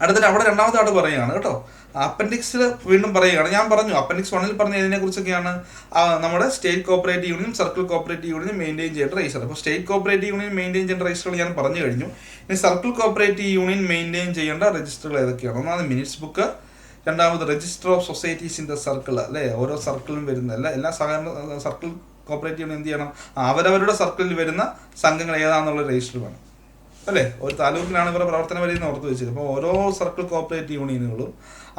S1: അടുത്തിട്ട് അവിടെ രണ്ടാമത്തെ ആട് പറയുകയാണ് കേട്ടോ. അപ്പൻഡിക്സിൽ വീണ്ടും പറയുകയാണ്. ഞാൻ പറഞ്ഞു അപ്പൻഡിക്സ് 1 പറഞ്ഞ ഇതിനെ കുറിച്ചൊക്കെയാണ് നമ്മുടെ state cooperative union, circle cooperative union maintain ചെയ്യേണ്ട രജിസ്റ്റർ. അപ്പോൾ സ്റ്റേറ്റ് കോപ്പറേറ്റീവ് യൂണിയൻ മെയിൻറ്റെയിൻ ചെയ്യേണ്ട രജിസ്റ്ററുകൾ ഞാൻ പറഞ്ഞു കഴിഞ്ഞു. ഇനി സർക്കിൾ കോപ്പറേറ്റീവ് യൂണിയൻ മെയിൻറ്റെയിൻ ചെയ്യേണ്ട രജിസ്റ്ററുകൾ ഏതൊക്കെയാണ്? ഒന്നാമത് മിനിറ്റ്സ് ബുക്ക്, രണ്ടാമത് register of societies in the circle, അല്ലേ? ഓരോ സർക്കിളും വരുന്ന എല്ലാ സഹകരണ സർക്കിൾ കോപ്പറേറ്റീവ് യൂണിയൻ എന്ത് ചെയ്യണം? അവരവരുടെ സർക്കിളിൽ വരുന്ന സംഘങ്ങൾ ഏതാണെന്നുള്ള രജിസ്റ്റർ വേണം, അല്ലേ? ഒരു താലൂക്കിലാണ് ഇവരുടെ പ്രവർത്തനം വരുന്ന ഓർത്ത് വെച്ചത്. അപ്പോൾ ഓരോ സർക്കിൾ കോപ്പറേറ്റീവ് യൂണിയനുകളും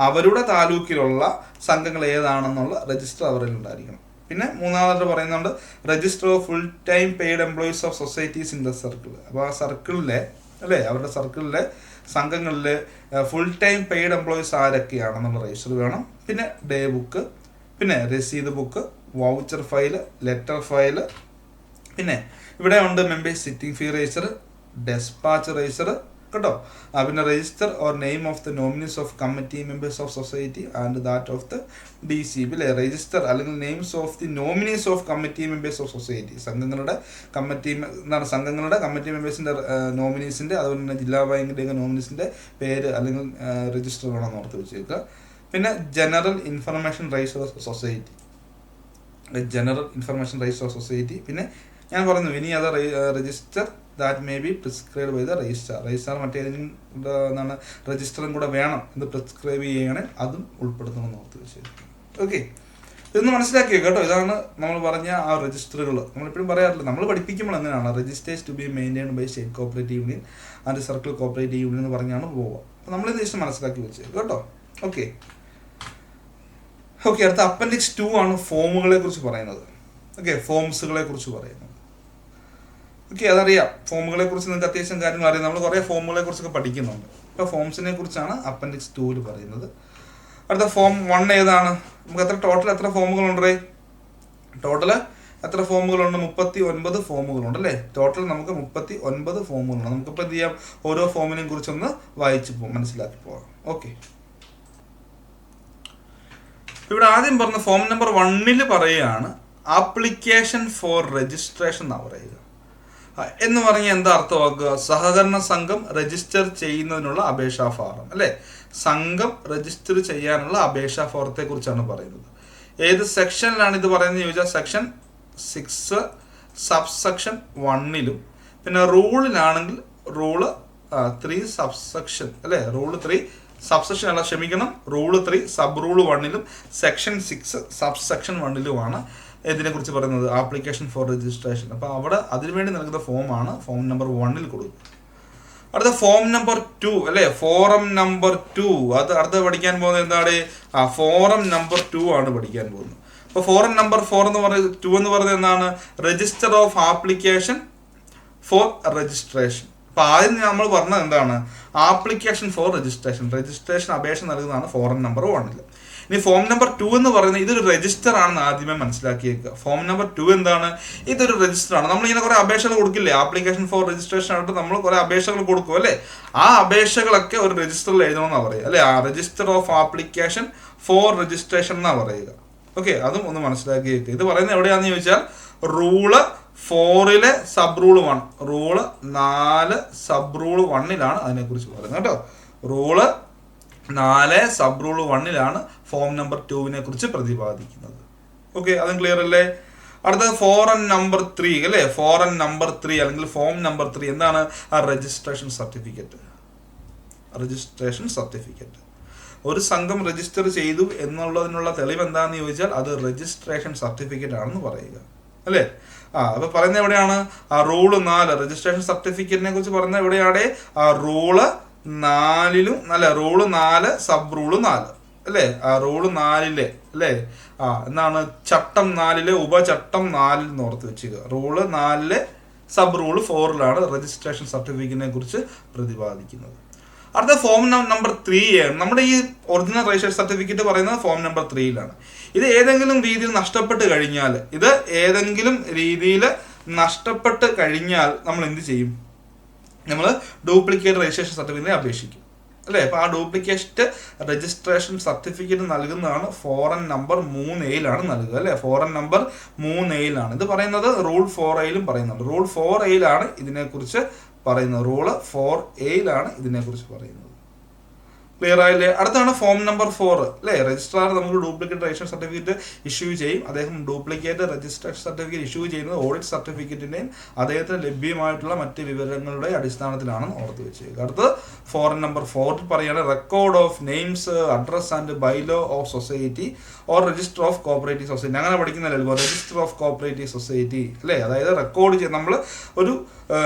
S1: അവരുടെ താലൂക്കിലുള്ള സംഘങ്ങൾ ഏതാണെന്നുള്ള രജിസ്റ്റർ അവരിൽ ഉണ്ടായിരിക്കണം. പിന്നെ മൂന്നാമതായിട്ട് പറയുന്നുണ്ട് register of full time paid employees of societies in the circle. അപ്പോൾ ആ സർക്കിളിലെ, അല്ലേ, അവരുടെ സർക്കിളിലെ സംഘങ്ങളിലെ ഫുൾ ടൈം പെയ്ഡ് എംപ്ലോയീസ് ആരൊക്കെയാണെന്നുള്ള രജിസ്റ്റർ വേണം. പിന്നെ ഡേ ബുക്ക്, പിന്നെ രസീത് book, voucher file, letter file, പിന്നെ ഇവിടെ ഉണ്ട് members sitting fee register, despatch register കേട്ടോ. പിന്നെ register or name of the nominees of committee members of society and that of the DCB, അല്ലെ? രജിസ്റ്റർ അല്ലെങ്കിൽ names of the nominees of committee members of society, സംഘങ്ങളുടെ committee എന്താണ്, സംഘങ്ങളുടെ committee മെമ്പേഴ്സിൻ്റെ നോമിനീസിൻ്റെ, അതുപോലെ തന്നെ ജില്ലാ ബാങ്കിൻ്റെയൊക്കെ നോമിനീസിൻ്റെ പേര് അല്ലെങ്കിൽ രജിസ്റ്റർ വേണമെന്ന് ഓർത്ത് വെച്ചേക്കുക. പിന്നെ general information register of society, general information register of society. പിന്നെ ഞാൻ പറഞ്ഞു ഇനി അത് register that may be prescribe by the registrar മറ്റേതെങ്കിലും എന്താണ് രജിസ്റ്ററും കൂടെ വേണം ഇത് പ്രിസ്ക്രൈബ് ചെയ്യണേ, അതും ഉൾപ്പെടുത്തണമെന്ന് ഓർത്ത് വെച്ചിരിക്കും. ഓക്കെ, ഇതൊന്ന് മനസ്സിലാക്കിയോ കേട്ടോ. ഇതാണ് നമ്മൾ പറഞ്ഞ ആ രജിസ്റ്ററുകൾ. നമ്മളെപ്പോഴും പറയാറില്ല, നമ്മൾ പഠിപ്പിക്കുമ്പോൾ എങ്ങനെയാണ് registers to be maintained by state cooperative union and circle cooperative union എന്ന് പറഞ്ഞാണ് പോവുക. അപ്പോൾ നമ്മളിത് ജസ്റ്റ് മനസ്സിലാക്കി വെച്ചത് കേട്ടോ. ഓക്കെ, അടുത്ത അപ്പൻഡിക്സ് 2 ആണ് ഫോമുകളെ കുറിച്ച് പറയുന്നത്. ഓക്കെ, ഫോംസുകളെ കുറിച്ച് പറയുന്നത്. ഓക്കെ, അതറിയാം, ഫോമുകളെ കുറിച്ച് നിങ്ങൾക്ക് അത്യാവശ്യം കാര്യങ്ങൾ അറിയാം. നമ്മൾ കുറേ ഫോമുകളെ കുറിച്ചൊക്കെ പഠിക്കുന്നുണ്ട്. ഇപ്പോൾ ഫോംസിനെ കുറിച്ചാണ് അപ്പൻഡിക്സ് 2 പറയുന്നത്. അടുത്ത ഫോം 1 ഏതാണ്? നമുക്ക് ടോട്ടൽ എത്ര ഫോമുകളുണ്ട്? ടോട്ടൽ എത്ര ഫോമുകളുണ്ട്? 39 ഫോമുകളുണ്ട്, അല്ലേ? ടോട്ടൽ നമുക്ക് 39 ഫോമുകളുണ്ട്. നമുക്കിപ്പോൾ എന്ത് ചെയ്യാം, ഓരോ ഫോമിനെയും കുറിച്ചൊന്ന് വായിച്ച് മനസ്സിലാക്കി പോകാം. ഓക്കെ, ഇവിടെ ആദ്യം പറഞ്ഞ ഫോം നമ്പർ 1 പറയുകയാണ് ആപ്ലിക്കേഷൻ ഫോർ രജിസ്ട്രേഷൻ എന്നാണ് പറയുക. എന്ന് പറഞ്ഞാൽ എന്താ അർത്ഥമാക്കുക? സഹകരണ സംഘം രജിസ്റ്റർ ചെയ്യുന്നതിനുള്ള അപേക്ഷാ ഫോറം, അല്ലേ? സംഘം രജിസ്റ്റർ ചെയ്യാനുള്ള അപേക്ഷാ ഫോറത്തെ കുറിച്ചാണ് പറയുന്നത്. ഏത് സെക്ഷനിലാണ് ഇത് പറയുന്നത് ചോദിച്ചാൽ സെക്ഷൻ 6 സബ്സെക്ഷൻ 1 പിന്നെ റൂളിലാണെങ്കിൽ റൂള് 3 സബ്സെക്ഷൻ, അല്ലേ? റൂള് 3 സബ്സെക്ഷൻ അല്ല, ക്ഷമിക്കണം, rule 3 sub rule 1 section 6 subsection 1 ഇതിനെക്കുറിച്ച് പറയുന്നത് ആപ്ലിക്കേഷൻ ഫോർ രജിസ്ട്രേഷൻ. അപ്പോൾ അവിടെ അതിനുവേണ്ടി നൽകുന്ന ഫോമാണ് ഫോം നമ്പർ 1 കൊടുക്കുക. അടുത്ത ഫോം നമ്പർ 2, അല്ലേ? ഫോറം നമ്പർ 2 അത് അടുത്ത പഠിക്കാൻ പോകുന്നത് എന്താണ്? ഫോറം നമ്പർ 2 ആണ് പഠിക്കാൻ പോകുന്നത്. അപ്പോൾ ഫോറം നമ്പർ 4 എന്ന് പറയുന്നത് 2 എന്ന് പറയുന്നത് എന്താണ്? Register of application for registration. അപ്പോൾ ആദ്യം നമ്മൾ പറഞ്ഞത് എന്താണ്? ആപ്ലിക്കേഷൻ ഫോർ രജിസ്ട്രേഷൻ അപേക്ഷ നൽകുന്നതാണ് ഫോറം നമ്പർ 1. ഇനി ഫോം നമ്പർ 2 എന്ന് പറയുന്നത് ഇതൊരു രജിസ്റ്റർ ആണെന്ന് ആദ്യമേ മനസ്സിലാക്കിയേക്കുക. ഫോം നമ്പർ 2 എന്താണ്? ഇതൊരു രജിസ്റ്റർ ആണ്. നമ്മളിങ്ങനെ കുറേ അപേക്ഷകൾ കൊടുക്കില്ലേ? ആപ്ലിക്കേഷൻ ഫോർ രജിസ്ട്രേഷൻ ആയിട്ട് നമ്മൾ കുറേ അപേക്ഷകൾ കൊടുക്കും, അല്ലേ? ആ അപേക്ഷകളൊക്കെ ഒരു രജിസ്റ്ററിൽ എഴുതണമെന്നാണ് പറയുക, അല്ലേ? ആ register of application for registration എന്നാണ് പറയുക. ഓക്കെ, അതും ഒന്ന് മനസ്സിലാക്കിയേക്കുക. ഇത് പറയുന്നത് എവിടെയാണെന്ന് ചോദിച്ചാൽ rule 4 sub rule 1, rule 4 sub rule 1 അതിനെക്കുറിച്ച് പറയുന്നത് കേട്ടോ. Rule 4 sub rule 1 form number 2 കുറിച്ച് പ്രതിപാദിക്കുന്നത്. ഓക്കെ, അതും ക്ലിയർ അല്ലേ? അടുത്തത് ഫോറം നമ്പർ 3, അല്ലേ? ഫോറം നമ്പർ 3 അല്ലെങ്കിൽ ഫോം നമ്പർ 3 എന്താണ്? ആ രജിസ്ട്രേഷൻ സർട്ടിഫിക്കറ്റ്. ഒരു സംഘം രജിസ്റ്റർ ചെയ്തു എന്നുള്ളതിനുള്ള തെളിവ് എന്താണെന്ന് ചോദിച്ചാൽ അത് രജിസ്ട്രേഷൻ സർട്ടിഫിക്കറ്റ് ആണെന്ന് പറയുക, അല്ലേ? അപ്പൊ പറയുന്നത് എവിടെയാണ്? ആ റൂള് 4 രജിസ്ട്രേഷൻ സർട്ടിഫിക്കറ്റിനെ കുറിച്ച് പറയുന്നത് എവിടെയാണ്? ആ റൂള് 4 അല്ലെ? റൂള് 4 സബ് റൂള് 4, അല്ലേ? ആ റൂള് 4 അല്ലേ? എന്താണ്? ചട്ടം 4 ഉപചട്ടം 4 എന്ന് ഓർത്ത് വെച്ചുക. റൂള് 4 സബ് റൂള് 4 രജിസ്ട്രേഷൻ സർട്ടിഫിക്കറ്റിനെ കുറിച്ച് പ്രതിപാദിക്കുന്നത്. അടുത്ത ഫോം നമ്പർ 3 ആണ്. നമ്മുടെ ഈ ഒറിജിനൽ രജിസ്ട്രേഷൻ സർട്ടിഫിക്കറ്റ് പറയുന്നത് ഫോം നമ്പർ 3 ഇത് ഏതെങ്കിലും രീതിയിൽ നഷ്ടപ്പെട്ട് കഴിഞ്ഞാൽ നമ്മൾ എന്ത് ചെയ്യും? നമ്മൾ ഡ്യൂപ്ലിക്കേറ്റ് രജിസ്ട്രേഷൻ സർട്ടിഫിക്കറ്റിനെ അപേക്ഷിക്കും, അല്ലേ? അപ്പോൾ ആ ഡ്യൂപ്ലിക്കേറ്റ് രജിസ്ട്രേഷൻ സർട്ടിഫിക്കറ്റ് നൽകുന്നതാണ് ഫോറം നമ്പർ 3A നൽകുക, അല്ലേ? ഫോറം നമ്പർ 3A ഇത് പറയുന്നത് റൂൾ 4A പറയുന്നുണ്ട്. റൂൾ 4A ഇതിനെക്കുറിച്ച് പറയുന്നത്. റൂള് 4A ഇതിനെക്കുറിച്ച് പറയുന്നത്. ക്ലിയർ ആയില്ലേ? അടുത്താണ് ഫോം നമ്പർ 4 അല്ലേ. രജിസ്ട്രാർ നമുക്ക് ഡ്യൂപ്ലിക്കേറ്റ് രജിസ്ട്രേഷൻ സർട്ടിഫിക്കറ്റ് ഇഷ്യൂ ചെയ്യും. അദ്ദേഹം ഡ്യൂപ്ലിക്കേറ്റ് രജിസ്ട്രേഷൻ സർട്ടിഫിക്കറ്റ് ഇഷ്യൂ ചെയ്യുന്നത് ഓഡിറ്റ് സർട്ടിഫിക്കറ്റിന്റെയും അദ്ദേഹത്തിന് ലഭ്യമായിട്ടുള്ള മറ്റ് വിവരങ്ങളുടെ അടിസ്ഥാനത്തിലാണെന്ന് ഓർത്ത് വെച്ചേക്കുക. അടുത്ത് ഫോറൻ നമ്പർ 4 പറയുകയാണ് record of names, address and bylaw of society or register of cooperative society. അങ്ങനെ പഠിക്കുന്നല്ലോ രജിസ്റ്റർ ഓഫ് കോപ്പറേറ്റീവ് സൊസൈറ്റി അല്ലേ. അതായത് റെക്കോർഡ് ചെയ്ത് നമ്മൾ ഒരു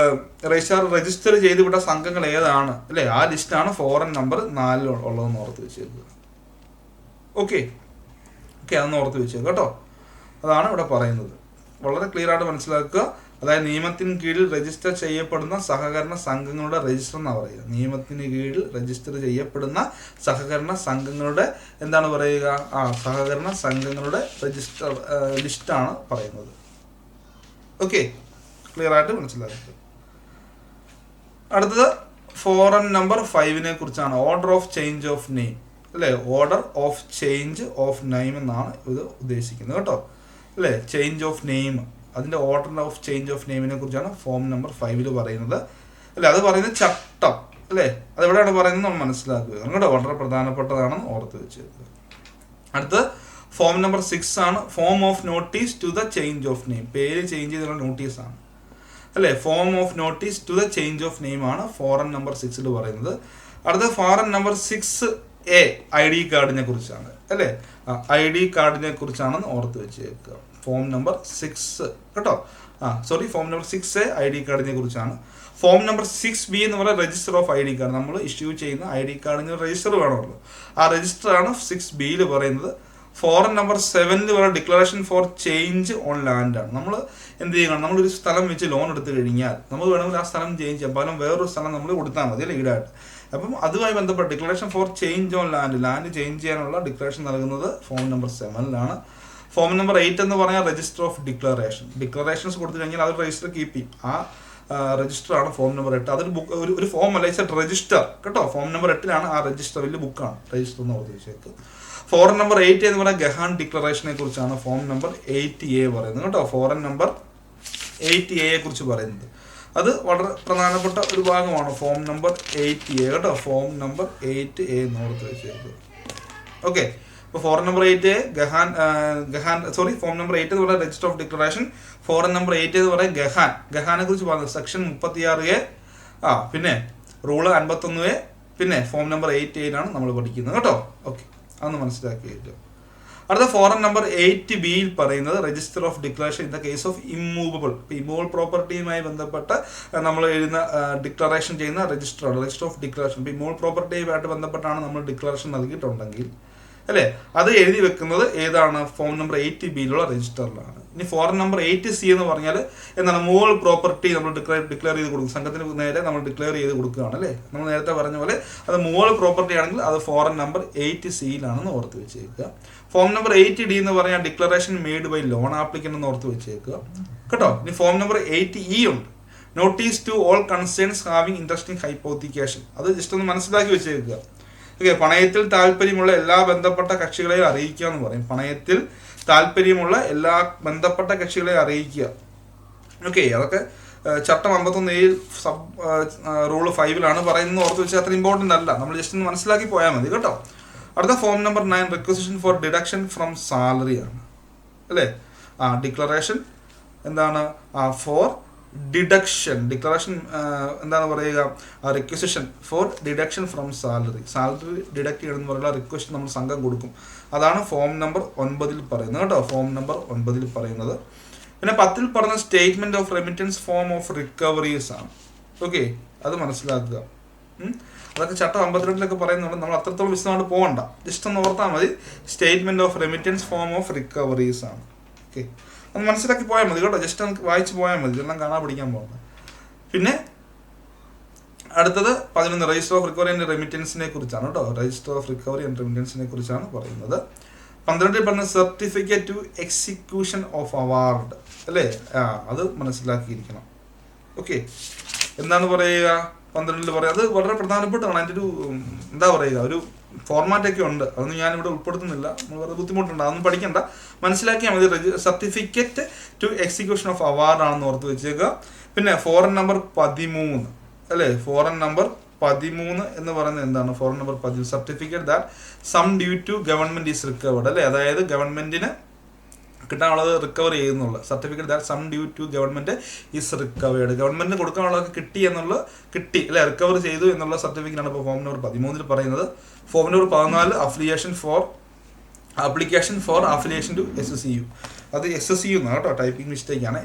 S1: രജിസ്റ്റർ ചെയ്ത് വിട്ട സംഘങ്ങൾ ഏതാണ് അല്ലേ, ആ ലിസ്റ്റാണ് ഫോറൻ നമ്പർ 4 ഉള്ളതെന്ന് ഓർത്ത് വെച്ചേക്കുക. ഓക്കെ, അതൊന്ന് ഓർത്ത് വെച്ചേക്കുക കേട്ടോ. അതാണ് ഇവിടെ പറയുന്നത്. വളരെ ക്ലിയർ ആയിട്ട് മനസ്സിലാക്കുക. അതായത് നിയമത്തിന് കീഴിൽ രജിസ്റ്റർ ചെയ്യപ്പെടുന്ന സഹകരണ സംഘങ്ങളുടെ രജിസ്റ്റർ എന്നാണ് പറയുക. നിയമത്തിന് കീഴിൽ രജിസ്റ്റർ ചെയ്യപ്പെടുന്ന സഹകരണ സംഘങ്ങളുടെ എന്താണ് പറയുക, സഹകരണ സംഘങ്ങളുടെ രജിസ്റ്റർ ലിസ്റ്റാണ് പറയുന്നത്. ഓക്കെ, ക്ലിയർ ആയിട്ട് മനസ്സിലാക്കുക. അടുത്തത് ഫോറൻ നമ്പർ 5 കുറിച്ചാണ്. Order of change of name അല്ലേ. Order of change of name എന്നാണ് ഇത് ഉദ്ദേശിക്കുന്നത് കേട്ടോ അല്ലേ. ചേഞ്ച് ഓഫ് നെയിം, അതിൻ്റെ ഓർഡർ ഓഫ് ചേഞ്ച് ഓഫ് നെയിമിനെ കുറിച്ചാണ് ഫോം നമ്പർ 5 പറയുന്നത് അല്ലേ. അത് പറയുന്നത് ചട്ടം അല്ലേ. അതെവിടെയാണ് പറയുന്നത് നമ്മൾ മനസ്സിലാക്കുക കേട്ടോ. വളരെ പ്രധാനപ്പെട്ടതാണെന്ന് ഓർത്ത് വെച്ചേക്കുക. അടുത്ത് ഫോം നമ്പർ 6 ആണ്. Form of notice to the change of name. പേര് ചേഞ്ച് ചെയ്തുള്ള നോട്ടീസാണ് അല്ലേ. Form of notice to the change of name ആണ് ഫോറൻ നമ്പർ 6 പറയുന്നത്. അടുത്ത ഫോറൻ നമ്പർ 6A ID കാർഡിനെ കുറിച്ചാണ് അല്ലേ. ID കാർഡിനെ കുറിച്ചാണെന്ന് ഓർത്ത് വെച്ചേക്കുക. ഫോം നമ്പർ 6 കേട്ടോ. ഫോം നമ്പർ 6A ID കാർഡിനെ കുറിച്ചാണ്. ഫോം നമ്പർ 6B എന്ന് പറയുന്നത് രജിസ്റ്റർ ഓഫ് ID കാർഡ്. നമ്മൾ ഇഷ്യൂ ചെയ്യുന്ന ID കാർഡിന് രജിസ്റ്റർ വേണമല്ലോ. ആ രജിസ്റ്ററാണ് 6B പറയുന്നത്. ഫോറൻ നമ്പർ 7 പറയുന്ന declaration four change on land ആണ്. നമ്മൾ എന്ത് ചെയ്യണം, നമ്മളൊരു സ്ഥലം വെച്ച് ലോൺ എടുത്തു കഴിഞ്ഞാൽ നമ്മൾ വേണമെങ്കിൽ ആ സ്ഥലം ചേഞ്ച് ചെയ്യാം. പകരം വേറൊരു സ്ഥലം നമ്മൾ കൊടുത്താൽ മതി അല്ലേ ഈടായിട്ട്. അപ്പം അതുമായി ബന്ധപ്പെട്ട് declaration four change on land change ചെയ്യാനുള്ള ഡിക്ലറേഷൻ നൽകുന്നത് ഫോം നമ്പർ 7 ഫോം നമ്പർ 8 എന്ന് പറഞ്ഞാൽ രജിസ്റ്റർ ഓഫ് ഡിക്ലറേഷൻസ് കൊടുത്തു കഴിഞ്ഞാൽ അത് രജിസ്റ്റർ കീപ്പ് ചെയ്യും. ആ രജിസ്റ്ററാണ് ഫോം നമ്പർ 8. അതൊരു ബുക്ക്, ഒരു ഫോം അല്ല, ഇറ്റ്സ് രജിസ്റ്റർ കേട്ടോ. ഫോം നമ്പർ 8 ആ രജിസ്റ്റർ, വലിയ ബുക്കാണ് രജിസ്റ്റർ എന്ന് ഓർത്ത് വെച്ചേക്ക്. ഫോറൻ നമ്പർ 8 എന്ന് പറയുന്നത് ഗഹാൻ ഡിക്ലറേഷനെ കുറിച്ചാണ് ഫോം നമ്പർ 8A പറയുന്നത് കേട്ടോ. ഫോറൻ നമ്പർ 8A കുറിച്ച് പറയുന്നത് അത് വളരെ പ്രധാനപ്പെട്ട ഒരു ഭാഗമാണ്. ഫോം നമ്പർ 8A കേട്ടോ. ഫോം നമ്പർ 8A എന്ന് ഓർത്ത് വെച്ചേക്ക്. ഓക്കെ, ഇപ്പോൾ foreign number 8A form number 8 എന്ന് പറയുന്നത് register of declaration. Foreign number 8 എന്ന് പറയുന്നത് ഗഹാനെ കുറിച്ച് പറയുന്നത് സെക്ഷൻ 36A, പിന്നെ റൂള് 51A, പിന്നെ ഫോം നമ്പർ 8A നമ്മൾ പഠിക്കുന്നത് കേട്ടോ. ഓക്കെ, അതൊന്ന് മനസ്സിലാക്കിയിട്ട് അടുത്ത ഫോറൻ നമ്പർ 8B പറയുന്നത് register of declaration in the case of immovable പ്രോപ്പർട്ടിയുമായി ബന്ധപ്പെട്ട് നമ്മൾ എഴുതുന്ന ഡിക്ലറേഷൻ ചെയ്യുന്ന രജിസ്റ്ററാണ് രജിസ്റ്റർ ഓഫ് ഡിക്ലറേഷൻ. ഇപ്പോൾ ഇമ്മൂവബിൾ പ്രോപ്പർട്ടിയുമായിട്ട് ബന്ധപ്പെട്ടാണ് നമ്മൾ ഡിക്ലറേഷൻ നൽകിയിട്ടുണ്ടെങ്കിൽ അല്ലേ, അത് എഴുതി വെക്കുന്നത് ഏതാണ്, ഫോം നമ്പർ 8B രജിസ്റ്ററിലാണ്. ഇനി ഫോറൻ നമ്പർ 8C എന്ന് പറഞ്ഞാൽ എന്താണ്, മൂവബിൾ പ്രോപ്പർട്ടി നമ്മൾ ഡിക്ലെയർ ചെയ്ത് കൊടുക്കും. സംഘത്തിന് നേരെ നമ്മൾ ഡിക്ലെയർ ചെയ്ത് കൊടുക്കുകയാണ് അല്ലേ. നമ്മൾ നേരത്തെ പറഞ്ഞ പോലെ അത് മൂവബിൾ പ്രോപ്പർട്ടി ആണെങ്കിൽ അത് ഫോറൻ നമ്പർ 8C ഓർത്ത് വെച്ചേക്കുക. ഫോം നമ്പർ 8D എന്ന് പറഞ്ഞാൽ declaration made by loan applicant എന്ന് ഓർത്ത് വെച്ചേക്കുക കേട്ടോ. ഇനി ഫോം നമ്പർ 8E ഉണ്ട്. Notice to all concerns having interesting hypothecation. അത് ജസ്റ്റ് ഒന്ന് മനസ്സിലാക്കി വെച്ചേക്കുക. ഓക്കെ, പണയത്തിൽ താല്പര്യമുള്ള എല്ലാ ബന്ധപ്പെട്ട കക്ഷികളെയും അറിയിക്കുക എന്ന് പറയും. പണയത്തിൽ താല്പര്യമുള്ള എല്ലാ ബന്ധപ്പെട്ട കക്ഷികളെയും അറിയിക്കുക. ഓക്കെ, അതൊക്കെ ചട്ടം 51A റൂൾ 5 പറയുന്നത് ഓർത്ത് വെച്ചാൽ അത്ര ഇമ്പോർട്ടൻ്റ് അല്ല. നമ്മൾ ജസ്റ്റ് ഒന്ന് മനസ്സിലാക്കി പോയാൽ മതി കേട്ടോ. അടുത്ത form number 9 requisition four deduction from salary ആണ് അല്ലേ. ഡിക്ലറേഷൻ എന്താണ്, ഫോർ ഡിക്ലറേഷൻ എന്താണ് പറയുക, requisition four deduction from salary deduct ചെയ്യണമെന്ന് പറയുന്ന റിക്വസ്റ്റ് നമ്മൾ സംഘം കൊടുക്കും. അതാണ് ഫോം നമ്പർ 9 പറയുന്നത് കേട്ടോ. ഫോം നമ്പർ 9 പറയുന്നത്. പിന്നെ 10 പറഞ്ഞ statement of remittance form of recoveries ആണ്. ഓക്കെ, അത് മനസ്സിലാക്കുക. അതൊക്കെ ചട്ടം 52 പറയുന്നുണ്ട്. നമ്മൾ അത്രത്തോളം വിശദമായിട്ട് പോകണ്ട, ജസ്റ്റ് ഒന്ന് ഓർത്താൽ മതി. Statement of remittance form of recoveries ആണ്. ഓക്കെ, അത് മനസ്സിലാക്കി പോയാൽ മതി കേട്ടോ. ജസ്റ്റ് നമുക്ക് വായിച്ച് പോയാൽ മതി, ഇതെല്ലാം കാണാൻ പഠിക്കാൻ പോകണ്ട. പിന്നെ അടുത്തത് 11 രജിസ്റ്റർ ഓഫ് റിക്കവറി ആൻഡ് റെമിറ്റൻസിനെ കുറിച്ചാണ് കേട്ടോ. രജിസ്റ്റർ ഓഫ് റിക്കവറി ആൻഡ് റെമിറ്റൻസിനെ കുറിച്ചാണ് പറയുന്നത്. 12 പറഞ്ഞ certificate to execution of award അല്ലേ. അത് മനസ്സിലാക്കിയിരിക്കണം. ഓക്കെ, എന്താണ് പറയുക 12 പറയാം. അത് വളരെ പ്രധാനപ്പെട്ടതാണ്. അതിൻ്റെ ഒരു എന്താ പറയുക, ഒരു ഫോർമാറ്റൊക്കെ ഉണ്ട്. അതൊന്നും ഞാനിവിടെ ഉൾപ്പെടുത്തുന്നില്ല, വളരെ ബുദ്ധിമുട്ടുണ്ട്. അതൊന്നും പഠിക്കണ്ട, മനസ്സിലാക്കിയാൽ മതി. Certificate to execution of award ആണെന്ന് ഓർത്ത് വെച്ചേക്കുക. പിന്നെ ഫോറൻ നമ്പർ 13 അല്ലേ. ഫോറൻ നമ്പർ 13 എന്ന് പറയുന്നത് എന്താണ്? Form number 13 certificate that sum due to government is recovered അല്ലേ, അതായത് ഗവൺമെന്റിന് കിട്ടാനുള്ളത് റിക്കവർ ചെയ്യുന്നുള്ള certificate that sum due to government is recovered, ഗവൺമെന്റിന് കൊടുക്കാനുള്ളത് കിട്ടി അല്ലെ, റിക്കവർ ചെയ്തു എന്നുള്ള സർട്ടിഫിക്കറ്റ് ആണ് ഇപ്പോൾ ഫോം നമ്പർ 13 പറയുന്നത്. Form number 14 application for affiliation to SCU. അത് SCU എന്നാണ് കേട്ടോ, ടൈപ്പിംഗ് മിസ്റ്റേക്ക് ആണ്,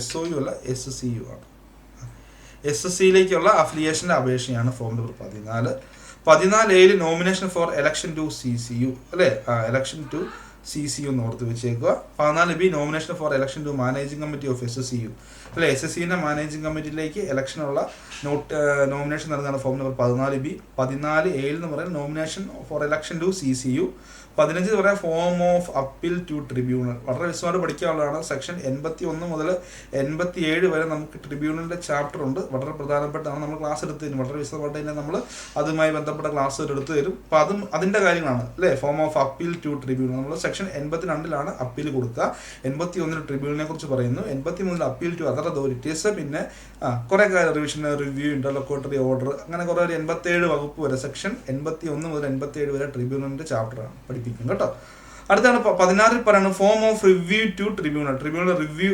S1: SOU അല്ല SCU ആണ്. SSCയിലേക്കുള്ള അഫിലിയേഷൻ്റെ അപേക്ഷയാണ് form number 14. 14A nomination for election to CCU അല്ലേ, എലക്ഷൻ ടു CCU എന്ന് ഓർത്ത് വെച്ചേക്കുക. 14B nomination for election to managing committee of SSCU അല്ലെ, SSCന്റെ മാനേജിംഗ് കമ്മിറ്റിയിലേക്ക് ഇലക്ഷനുള്ള നോമിനേഷൻ നൽകുന്നതാണ് ഫോം നമ്പർ 14B. 14A എന്ന് പറയുന്നത് nomination for election to CCU. 15 പറയാം form of appeal to tribunal, വളരെ വിശദമായിട്ട് പഠിക്കാനുള്ളതാണ്. സെക്ഷൻ 81 മുതൽ 87 വരെ നമുക്ക് ട്രിബ്യൂണലിന്റെ ചാപ്റ്റർ ഉണ്ട്, വളരെ പ്രധാനപ്പെട്ടാണ്. നമ്മൾ ക്ലാസ് എടുത്ത് തരും, വളരെ വിശദമായിട്ട് തന്നെ നമ്മൾ അതുമായി ബന്ധപ്പെട്ട ക്ലാസ്സുകൾ എടുത്തു തരും. അപ്പം അതിന്റെ കാര്യങ്ങളാണ് അല്ലേ. Form of appeal to tribunal നമ്മൾ സെക്ഷൻ 82 അപ്പീൽ കൊടുക്കുക, 81 ട്രിബ്യൂണലിനെ കുറിച്ച് പറയുന്നു, 83 അപ്പീൽ ടു അതർ അതോറിറ്റീസ്, പിന്നെ കുറെ കാര്യം റിവിഷൻ, റിവ്യൂ, ഇന്റർലോക്യൂട്ടറി ഓർഡർ, അങ്ങനെ കുറെ 87 വകുപ്പ് വരെ സെക്ഷൻ 81 മുതൽ 87 വരെ ട്രിബ്യൂണലിന്റെ ചാപ്റ്ററാണ് പഠിപ്പിക്കും കേട്ടോ. അടുത്താണ് 16 പറയുന്നത് form of review to tribunal, tribunal review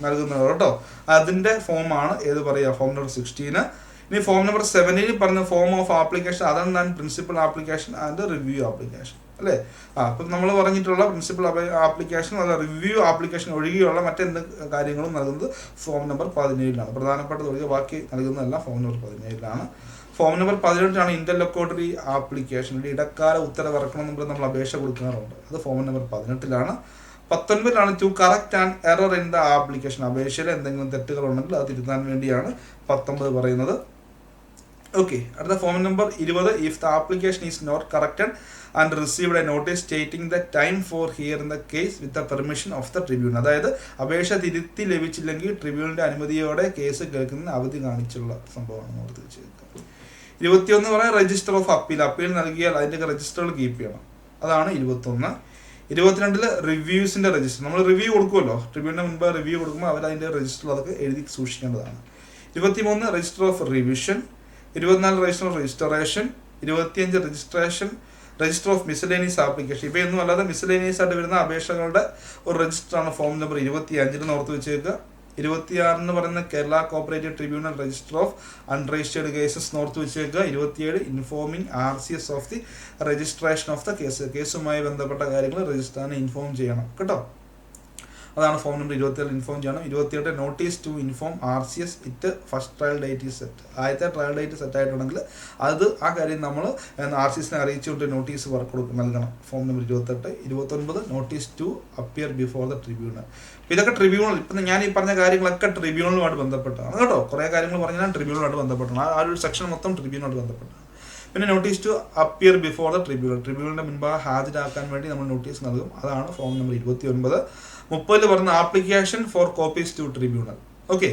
S1: നൽകുന്നത് കേട്ടോ, അതിന്റെ ഫോമാണ് ഏത് പറയുക, ഫോം നമ്പർ 16. ഇനി ഫോം നമ്പർ 17 പറഞ്ഞ form of application other than principal application and review application അല്ലേ. അപ്പം നമ്മൾ പറഞ്ഞിട്ടുള്ള പ്രിൻസിപ്പൽ ആപ്ലിക്കേഷൻ അല്ല റിവ്യൂ ആപ്ലിക്കേഷൻ ഒഴികെയുള്ള മറ്റെന്ത് കാര്യങ്ങളും നൽകുന്നത് ഫോം നമ്പർ 17 പ്രധാനപ്പെട്ടത് ഒഴികെ ബാക്കി നൽകുന്നതെല്ലാം form number 17. Form number 18 interlocutory application, ഇടക്കാല ഉത്തരവിറക്കണം നമ്മൾ അപേക്ഷ കൊടുക്കാറുണ്ട്, അത് form number 18. 19 to correct and error in the application, അപേക്ഷയിൽ എന്തെങ്കിലും തെറ്റുകൾ ഉണ്ടെങ്കിൽ അത് തിരുത്താൻ വേണ്ടിയാണ് 19 പറയുന്നത്. ഓക്കെ, അടുത്ത form number 20 if the application is not corrected and received a notice stating the time for hear in the case with the permission of the tribunal, അതായത് അപേക്ഷ തിരുത്തി ലഭിച്ചില്ലെങ്കിൽ ട്രിബ്യൂണലിന്റെ അനുമതിയോടെ കേസ് കേൾക്കുന്ന അവധി കാണിച്ചുള്ള സംഭവമാണ് ഓർത്ത് വെച്ചേക്കുക. 21 പറയാം രജിസ്റ്റർ ഓഫ് അപ്പീൽ നൽകിയാൽ അതിൻ്റെ രജിസ്റ്ററുകൾ കീപ്പ് ചെയ്യണം, അതാണ് 21. 22 റിവ്യൂസിന്റെ രജിസ്റ്റർ, നമ്മൾ റിവ്യൂ കൊടുക്കുമല്ലോ, ട്രിബ്യൂണലിന് മുൻപ് റിവ്യൂ കൊടുക്കുമ്പോൾ അവർ അതിൻ്റെ രജിസ്റ്റർ അതൊക്കെ എഴുതി സൂക്ഷിക്കേണ്ടതാണ്. 23 register of revision. 24 register of registration. 25 register of miscellaneous application, ഇവയൊന്നും അല്ലാതെ മിസലേനിയസ് ആയിട്ട് വരുന്ന അപേക്ഷകളുടെ ഒരു രജിസ്റ്ററാണ് ഫോം നമ്പർ 25 ഓർത്ത് വെച്ചേക്കുക. 26 പറയുന്ന Kerala cooperative tribunal register of unregistered cases ഓർത്ത് വെച്ചേക്കുക. 27 informing RCS of the registration of the case, കേസുമായി ബന്ധപ്പെട്ട കാര്യങ്ങൾ രജിസ്റ്ററിനെ ഇൻഫോം ചെയ്യണം കേട്ടോ, അതാണ് ഫോം നമ്പർ 27 ഇൻഫോം ചെയ്യണം. 28 notice to inform RCS it first trial date is set, ആദ്യത്തെ ട്രയൽ ഡേറ്റ് സെറ്റ് ആയിട്ടുണ്ടെങ്കിൽ അത് ആ കാര്യം നമ്മൾ RCSനെ അറിയിച്ചുകൊണ്ട് നോട്ടീസ് നൽകണം, form number 28. 29 notice to appear before the tribunal, ഇതൊക്കെ ട്രിബ്യൂണൽ, ഇപ്പം ഞാൻ ഈ പറഞ്ഞ കാര്യങ്ങളൊക്കെ ട്രിബ്യൂണലുമായിട്ട് ബന്ധപ്പെട്ടാണ് കേട്ടോ, കുറേ കാര്യങ്ങൾ പറഞ്ഞാൽ ട്രിബ്യൂണലുമായിട്ട് ബന്ധപ്പെട്ടാണ്, ആ ഒരു സെക്ഷൻ മൊത്തം ട്രിബ്യൂണലുമായിട്ട് ബന്ധപ്പെട്ടാണ്. പിന്നെ notice to appear before the ട്രിബ്യൂണലിന്റെ മുൻപാകെ ഹാജരാക്കാൻ വേണ്ടി നമ്മൾ നോട്ടീസ് നൽകും, അതാണ് ഫോം നമ്പർ 29. 30 പറഞ്ഞ application for copies to tribunal, okay,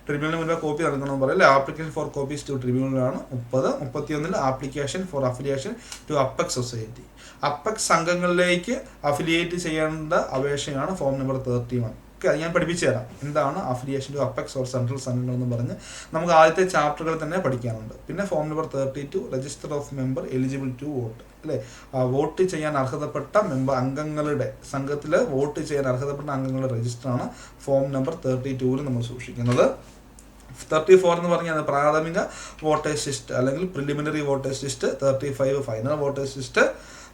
S1: ട്രിബ്യൂണലിന് മുൻപ് കോപ്പി നൽകണമെന്ന് പറയല്ലേ, ആപ്ലിക്കേഷൻ ഫോർ കോപ്പീസ് ടു ട്രിബ്യൂണലാണ് 30. 31 application for affiliation to apex society, apex സംഘങ്ങളിലേക്ക് അഫിലിയേറ്റ് ചെയ്യേണ്ട അപേക്ഷയാണ് ഫോം നമ്പർ 31. ഓക്കെ, ഞാൻ പഠിപ്പിച്ചു തരാം എന്താണ് affiliation to apex or central സംഘങ്ങൾ എന്ന് പറഞ്ഞ് നമുക്ക് ആദ്യത്തെ ചാപ്റ്ററുകൾ തന്നെ പഠിക്കാനുണ്ട്. പിന്നെ form number 32 register of member eligible to vote അല്ലേ, വോട്ട് ചെയ്യാൻ അർഹതപ്പെട്ട അംഗങ്ങളുടെ സംഘത്തിൽ വോട്ട് ചെയ്യാൻ അർഹതപ്പെട്ട അംഗങ്ങളുടെ രജിസ്റ്ററാണ് ഫോം നമ്പർ 32 നമ്മൾ സൂക്ഷിക്കുന്നത്. 34 എന്ന് പറഞ്ഞാൽ പ്രാഥമിക വോട്ടേഴ്സ് ലിസ്റ്റ് അല്ലെങ്കിൽ preliminary voters list. 35 final voters list.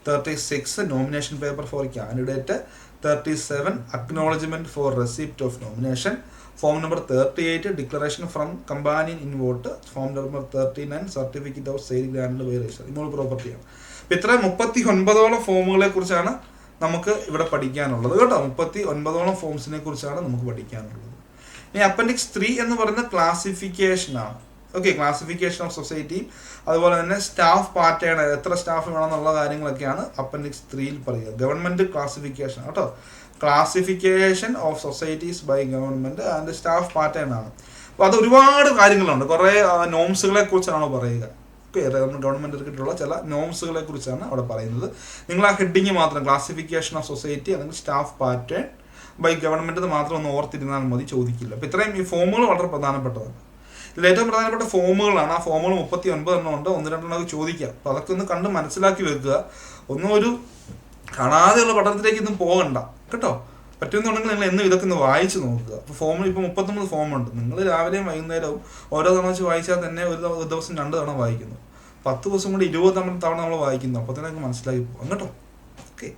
S1: 36 nomination paper for candidate. 37 acknowledgement for receipt of nomination. Form number 38 declaration from companion in vote. Form number 39 certificate of sale grant by register, ഇമോൾ പ്രോപ്പർട്ടിയാണ്. അപ്പം ഇത്ര 39ഓളം ഫോമുകളെ കുറിച്ചാണ് നമുക്ക് ഇവിടെ പഠിക്കാനുള്ളത് കേട്ടോ. 39ഓളം ഫോംസിനെ കുറിച്ചാണ് നമുക്ക് പഠിക്കാനുള്ളത്. ഇനി അപ്പൻഡിക്സ് 3 എന്ന് പറയുന്ന ക്ലാസിഫിക്കേഷൻ ആണ്. ഓക്കെ, ക്ലാസിഫിക്കേഷൻ ഓഫ് സൊസൈറ്റി, അതുപോലെ തന്നെ സ്റ്റാഫ് പാറ്റേൺ, എത്ര സ്റ്റാഫ് വേണമെന്നുള്ള കാര്യങ്ങളൊക്കെയാണ് അപ്പൻഡിക്സ് 3യിൽ പറയുക. ഗവൺമെന്റ് ക്ലാസിഫിക്കേഷൻ കേട്ടോ, classification of societies by government and staff pattern ആണ്. അപ്പോൾ അത് ഒരുപാട് കാര്യങ്ങളുണ്ട്, കുറേ നോംസുകളെ കുറിച്ചാണ് പറയുക. ഓക്കെ, ഗവൺമെന്റ് ഇറക്കിയിട്ടുള്ള ചില നോംസുകളെ കുറിച്ചാണ് അവിടെ പറയുന്നത്. നിങ്ങൾ ആ ഹെഡിങ് മാത്രം ക്ലാസിഫിക്കേഷൻ ഓഫ് സൊസൈറ്റി അല്ലെങ്കിൽ സ്റ്റാഫ് പാറ്റേൺ ബൈ ഗവൺമെന്റ് മാത്രം ഒന്ന് ഓർത്തിരുന്നാൽ മതി, ചോദിക്കില്ല. അപ്പോൾ ഇത്രയും ഈ ഫോമുകൾ വളരെ പ്രധാനപ്പെട്ടതാണ്. ഇതിൽ ഏറ്റവും പ്രധാനപ്പെട്ട ഫോമുകളാണ്. ആ ഫോമുകൾ 39 എണ്ണം ഉണ്ട്. 1-2 ചോദിക്കാം. അപ്പോൾ അതൊക്കെ ഒന്ന് കണ്ട് മനസ്സിലാക്കി വെക്കുക. ഒന്നും ഒരു കാണാതെയുള്ള പഠനത്തിലേക്ക് ഇന്നും പോകണ്ട കേട്ടോ. പറ്റുമെന്നുണ്ടെങ്കിൽ നിങ്ങൾ എന്നും ഇതൊക്കെ ഒന്ന് വായിച്ച് നോക്കുക. അപ്പോൾ ഫോമിൽ ഇപ്പോൾ 39 ഫോമുണ്ട്. നിങ്ങൾ രാവിലെയും വൈകുന്നേരവും ഓരോ തവണ വെച്ച് വായിച്ചാൽ തന്നെ ഒരു ദിവസം 2 തവണ വായിക്കുന്നു. 10 ദിവസം കൊണ്ട് 20 തവണ നമ്മൾ വായിക്കുന്നു. അപ്പോൾ തന്നെ നമുക്ക് മനസ്സിലാക്കി പോകാം കേട്ടോ. ഓക്കെ,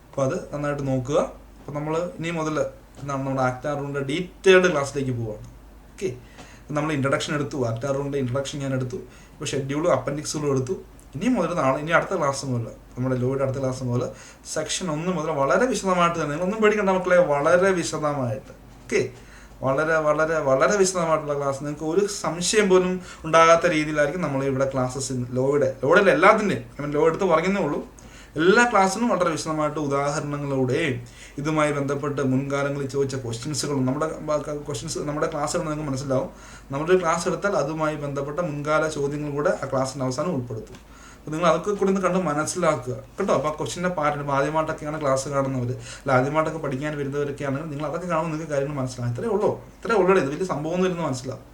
S1: അപ്പോൾ അത് നന്നായിട്ട് നോക്കുക. അപ്പോൾ നമ്മൾ ഇനി മുതൽ എന്താണ് നമ്മുടെ ആക്ട് ആർ റൂളിൻ്റെ ഡീറ്റെയിൽഡ് ക്ലാസ്സിലേക്ക് പോവാണ്. ഓക്കെ, നമ്മൾ ഇൻട്രഡക്ഷൻ എടുത്തു, ആക്ട് ആർ റൂളിൻ്റെ ഇൻട്രഡക്ഷൻ ഞാൻ എടുത്തു. ഇപ്പോൾ ഷെഡ്യൂളും അപ്പൻഡിക്സുകളും എടുത്തു. ഇനി മുതൽ നാളെ ഇനി അടുത്ത ക്ലാസ് മുതൽ നമ്മുടെ ലോയുടെ അടുത്ത ക്ലാസ് മുതൽ സെക്ഷൻ 1 മുതൽ വളരെ വിശദമായിട്ട് തന്നെ, നിങ്ങളൊന്നും പേടിക്കണ്ട മക്കളെ, വളരെ വിശദമായിട്ട്. ഓക്കെ, വളരെ വളരെ വളരെ വിശദമായിട്ടുള്ള ക്ലാസ്. നിങ്ങൾക്ക് ഒരു സംശയം പോലും ഉണ്ടാകാത്ത രീതിയിലായിരിക്കും നമ്മൾ ഇവിടെ ക്ലാസ്സസ് ലോയുടെ എല്ലാത്തിൻ്റെയും ലോ എടുത്ത് പറയുന്നേ ഉള്ളൂ. എല്ലാ ക്ലാസ്സിനും വളരെ വിശദമായിട്ട് ഉദാഹരണങ്ങളുടെയും ഇതുമായി ബന്ധപ്പെട്ട് മുൻകാലങ്ങളിൽ ചോദിച്ച ക്വസ്റ്റ്യൻസുകളും നമ്മുടെ ക്ലാസ്സുകൾ നിങ്ങൾക്ക് മനസ്സിലാവും. നമ്മളൊരു ക്ലാസ് എടുത്താൽ അതുമായി ബന്ധപ്പെട്ട മുൻകാല ചോദ്യങ്ങൾ കൂടെ ആ ക്ലാസ്സിൻ്റെ അവസാനം ഉൾപ്പെടുത്തും. അപ്പോൾ നിങ്ങൾ അതൊക്കെ കൂടി ഒന്ന് കണ്ട് മനസ്സിലാക്കുക കേട്ടോ. അപ്പോൾ ആ ക്വസ്റ്റ്യൻ്റെ പാറ്റേൺ ആദ്യമായിട്ടൊക്കെയാണ് ക്ലാസ് കാണുന്നവർ, അല്ല ആദ്യമായിട്ടൊക്കെ പഠിക്കാൻ വരുന്നവരൊക്കെയാണെങ്കിൽ നിങ്ങൾ അതൊക്കെ കാണുമ്പോൾ നിങ്ങൾക്ക് കാര്യങ്ങൾ മനസ്സിലാവും. ഇത്രേ ഉള്ളൂ ഇത് വലിയ സംഭവം എന്ന് മനസ്സിലാവും.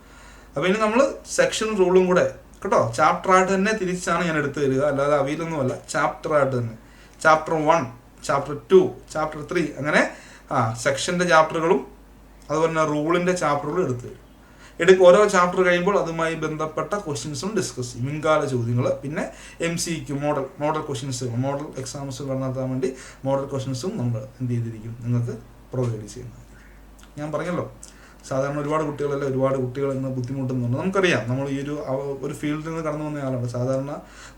S1: അപ്പോൾ ഇനി നമ്മൾ സെക്ഷൻ റൂളും കൂടെ കേട്ടോ ചാപ്റ്ററായിട്ട് തന്നെ തിരിച്ചാണ് ഞാൻ എടുത്തു തരിക, അല്ലാതെ അവയിലൊന്നുമല്ല. ചാപ്റ്ററായിട്ട് തന്നെ ചാപ്റ്റർ 1, ചാപ്റ്റർ 2, ചാപ്റ്റർ 3 അങ്ങനെ സെക്ഷൻ്റെ ചാപ്റ്ററുകളും അതുപോലെ തന്നെ റൂളിൻ്റെ ചാപ്റ്ററുകളും എടുത്തു തരും. ഓരോ ചാപ്റ്റർ കഴിയുമ്പോൾ അതുമായി ബന്ധപ്പെട്ട ക്വസ്റ്റ്യൻസും ഡിസ്കസ് ചെയ്യും, മുൻകാല ചോദ്യങ്ങൾ, പിന്നെ MCQ മോഡൽ ക്വസ്റ്റ്യൻസുകൾ, മോഡൽ എക്സാംസുകൾ നടത്താൻ വേണ്ടി മോഡൽ ക്വസ്റ്റ്യൻസും നമ്മൾ എന്ത് ചെയ്തിരിക്കും നിങ്ങൾക്ക് പ്രൊവൈഡ് ചെയ്യുന്നത്. ഞാൻ പറഞ്ഞല്ലോ, സാധാരണ ഒരുപാട് കുട്ടികൾ ഇന്ന് ബുദ്ധിമുട്ടുന്നുണ്ട്. നമുക്കറിയാം, നമ്മൾ ഈ ഒരു ഫീൽഡിൽ നിന്ന് കടന്നു വന്ന ആളാണ്. സാധാരണ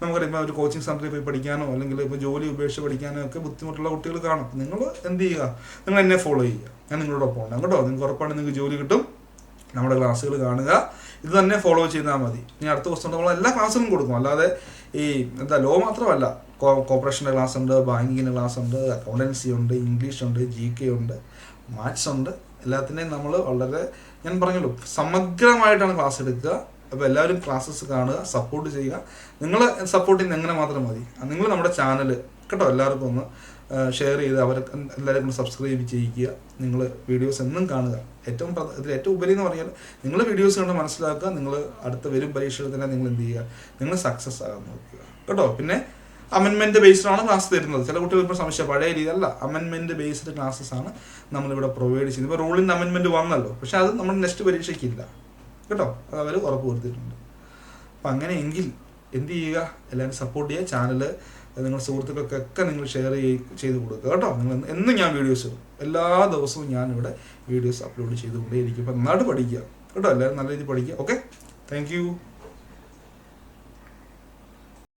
S1: നമുക്കറിയാം, ഇപ്പോൾ ഒരു കോച്ചിങ് സെൻറ്ററിൽ പോയി പഠിക്കാനോ അല്ലെങ്കിൽ ഇപ്പോൾ ജോലി ഉപേക്ഷിച്ച് പഠിക്കാനോ ഒക്കെ ബുദ്ധിമുട്ടുള്ള കുട്ടികൾ കാണും. നിങ്ങൾ എന്ത് ചെയ്യുക, നിങ്ങൾ എന്നെ ഫോളോ ചെയ്യുക, ഞാൻ നിങ്ങളോടൊപ്പം ഉണ്ടാകും കേട്ടോ. നിങ്ങൾക്ക് ഉറപ്പാണ് നിങ്ങൾക്ക് ജോലി കിട്ടും. നമ്മുടെ ക്ലാസ്സുകൾ കാണുക, ഇത് തന്നെ ഫോളോ ചെയ്താൽ മതി. ഇനി അടുത്ത ദിവസം നമ്മൾ എല്ലാ ക്ലാസ്സുകളും കൊടുക്കും. അല്ലാതെ ഈ ലോ മാത്രമല്ല, കോർപ്പറേഷൻ്റെ ക്ലാസ് ഉണ്ട്, ബാങ്കിങ്ങിൻ്റെ ക്ലാസ് ഉണ്ട്, അക്കൗണ്ടൻസി ഉണ്ട്, ഇംഗ്ലീഷ് ഉണ്ട്, GK ഉണ്ട്, മാത്സ് ഉണ്ട്. എല്ലാത്തിനെയും നമ്മൾ വളരെ, ഞാൻ പറഞ്ഞല്ലോ, സമഗ്രമായിട്ടാണ് ക്ലാസ് എടുക്കുക. അപ്പോൾ എല്ലാവരും ക്ലാസ്സസ് കാണുക, സപ്പോർട്ട് ചെയ്യുക. നിങ്ങൾ സപ്പോർട്ട് ചെയ്യുന്ന എങ്ങനെ മാത്രം മതി, നിങ്ങൾ നമ്മുടെ ചാനൽ കേട്ടോ എല്ലാവർക്കും ഒന്ന് ഷെയർ ചെയ്ത് എല്ലാവരും സബ്സ്ക്രൈബ് ചെയ്യിക്കുക. നിങ്ങൾ വീഡിയോസ് എന്നും കാണുക. ഏറ്റവും ഉപരി എന്ന് പറഞ്ഞാൽ നിങ്ങൾ വീഡിയോസ് കണ്ട് മനസ്സിലാക്കുക. നിങ്ങൾ അടുത്ത വരും പരീക്ഷയിൽ തന്നെ നിങ്ങൾ എന്ത് ചെയ്യുക, നിങ്ങൾ സക്സസ് ആകാൻ നോക്കുക കേട്ടോ. പിന്നെ അമെൻമെൻറ്റ് ബേസ്ഡാണ് ക്ലാസ് തരുന്നത്. ചില കുട്ടികൾ ഇപ്പോൾ സംശയം, പഴയ രീതി അല്ല, അമെൻമെൻറ്റ് ബേസ്ഡ് ക്ലാസ്സസ് ആണ് നമ്മളിവിടെ പ്രൊവൈഡ് ചെയ്യുന്നത്. ഇപ്പോൾ റൂളിൻ്റെ അമെൻമെൻറ്റ് വന്നല്ലോ, പക്ഷേ അത് നമ്മുടെ നെക്സ്റ്റ് പരീക്ഷയ്ക്കില്ല കേട്ടോ, അത് അവർ ഉറപ്പ് വരുത്തിയിട്ടുണ്ട്. അപ്പം അങ്ങനെയെങ്കിൽ എന്ത് ചെയ്യുക, എല്ലാവരും സപ്പോർട്ട് ചെയ്യുക. ചാനൽ നിങ്ങളുടെ സുഹൃത്തുക്കൾക്കൊക്കെ നിങ്ങൾ ഷെയർ ചെയ്ത് കൊടുക്കുക കേട്ടോ. നിങ്ങൾ എന്നും ഞാൻ വീഡിയോസ് ഇടും, എല്ലാ ദിവസവും ഞാനിവിടെ വീഡിയോസ് അപ്ലോഡ് ചെയ്തുകൊണ്ടേയിരിക്കും. അപ്പം നന്നായിട്ട് പഠിക്കുക കേട്ടോ, എല്ലാവരും നല്ല രീതിയിൽ പഠിക്കുക. Okay, thank you.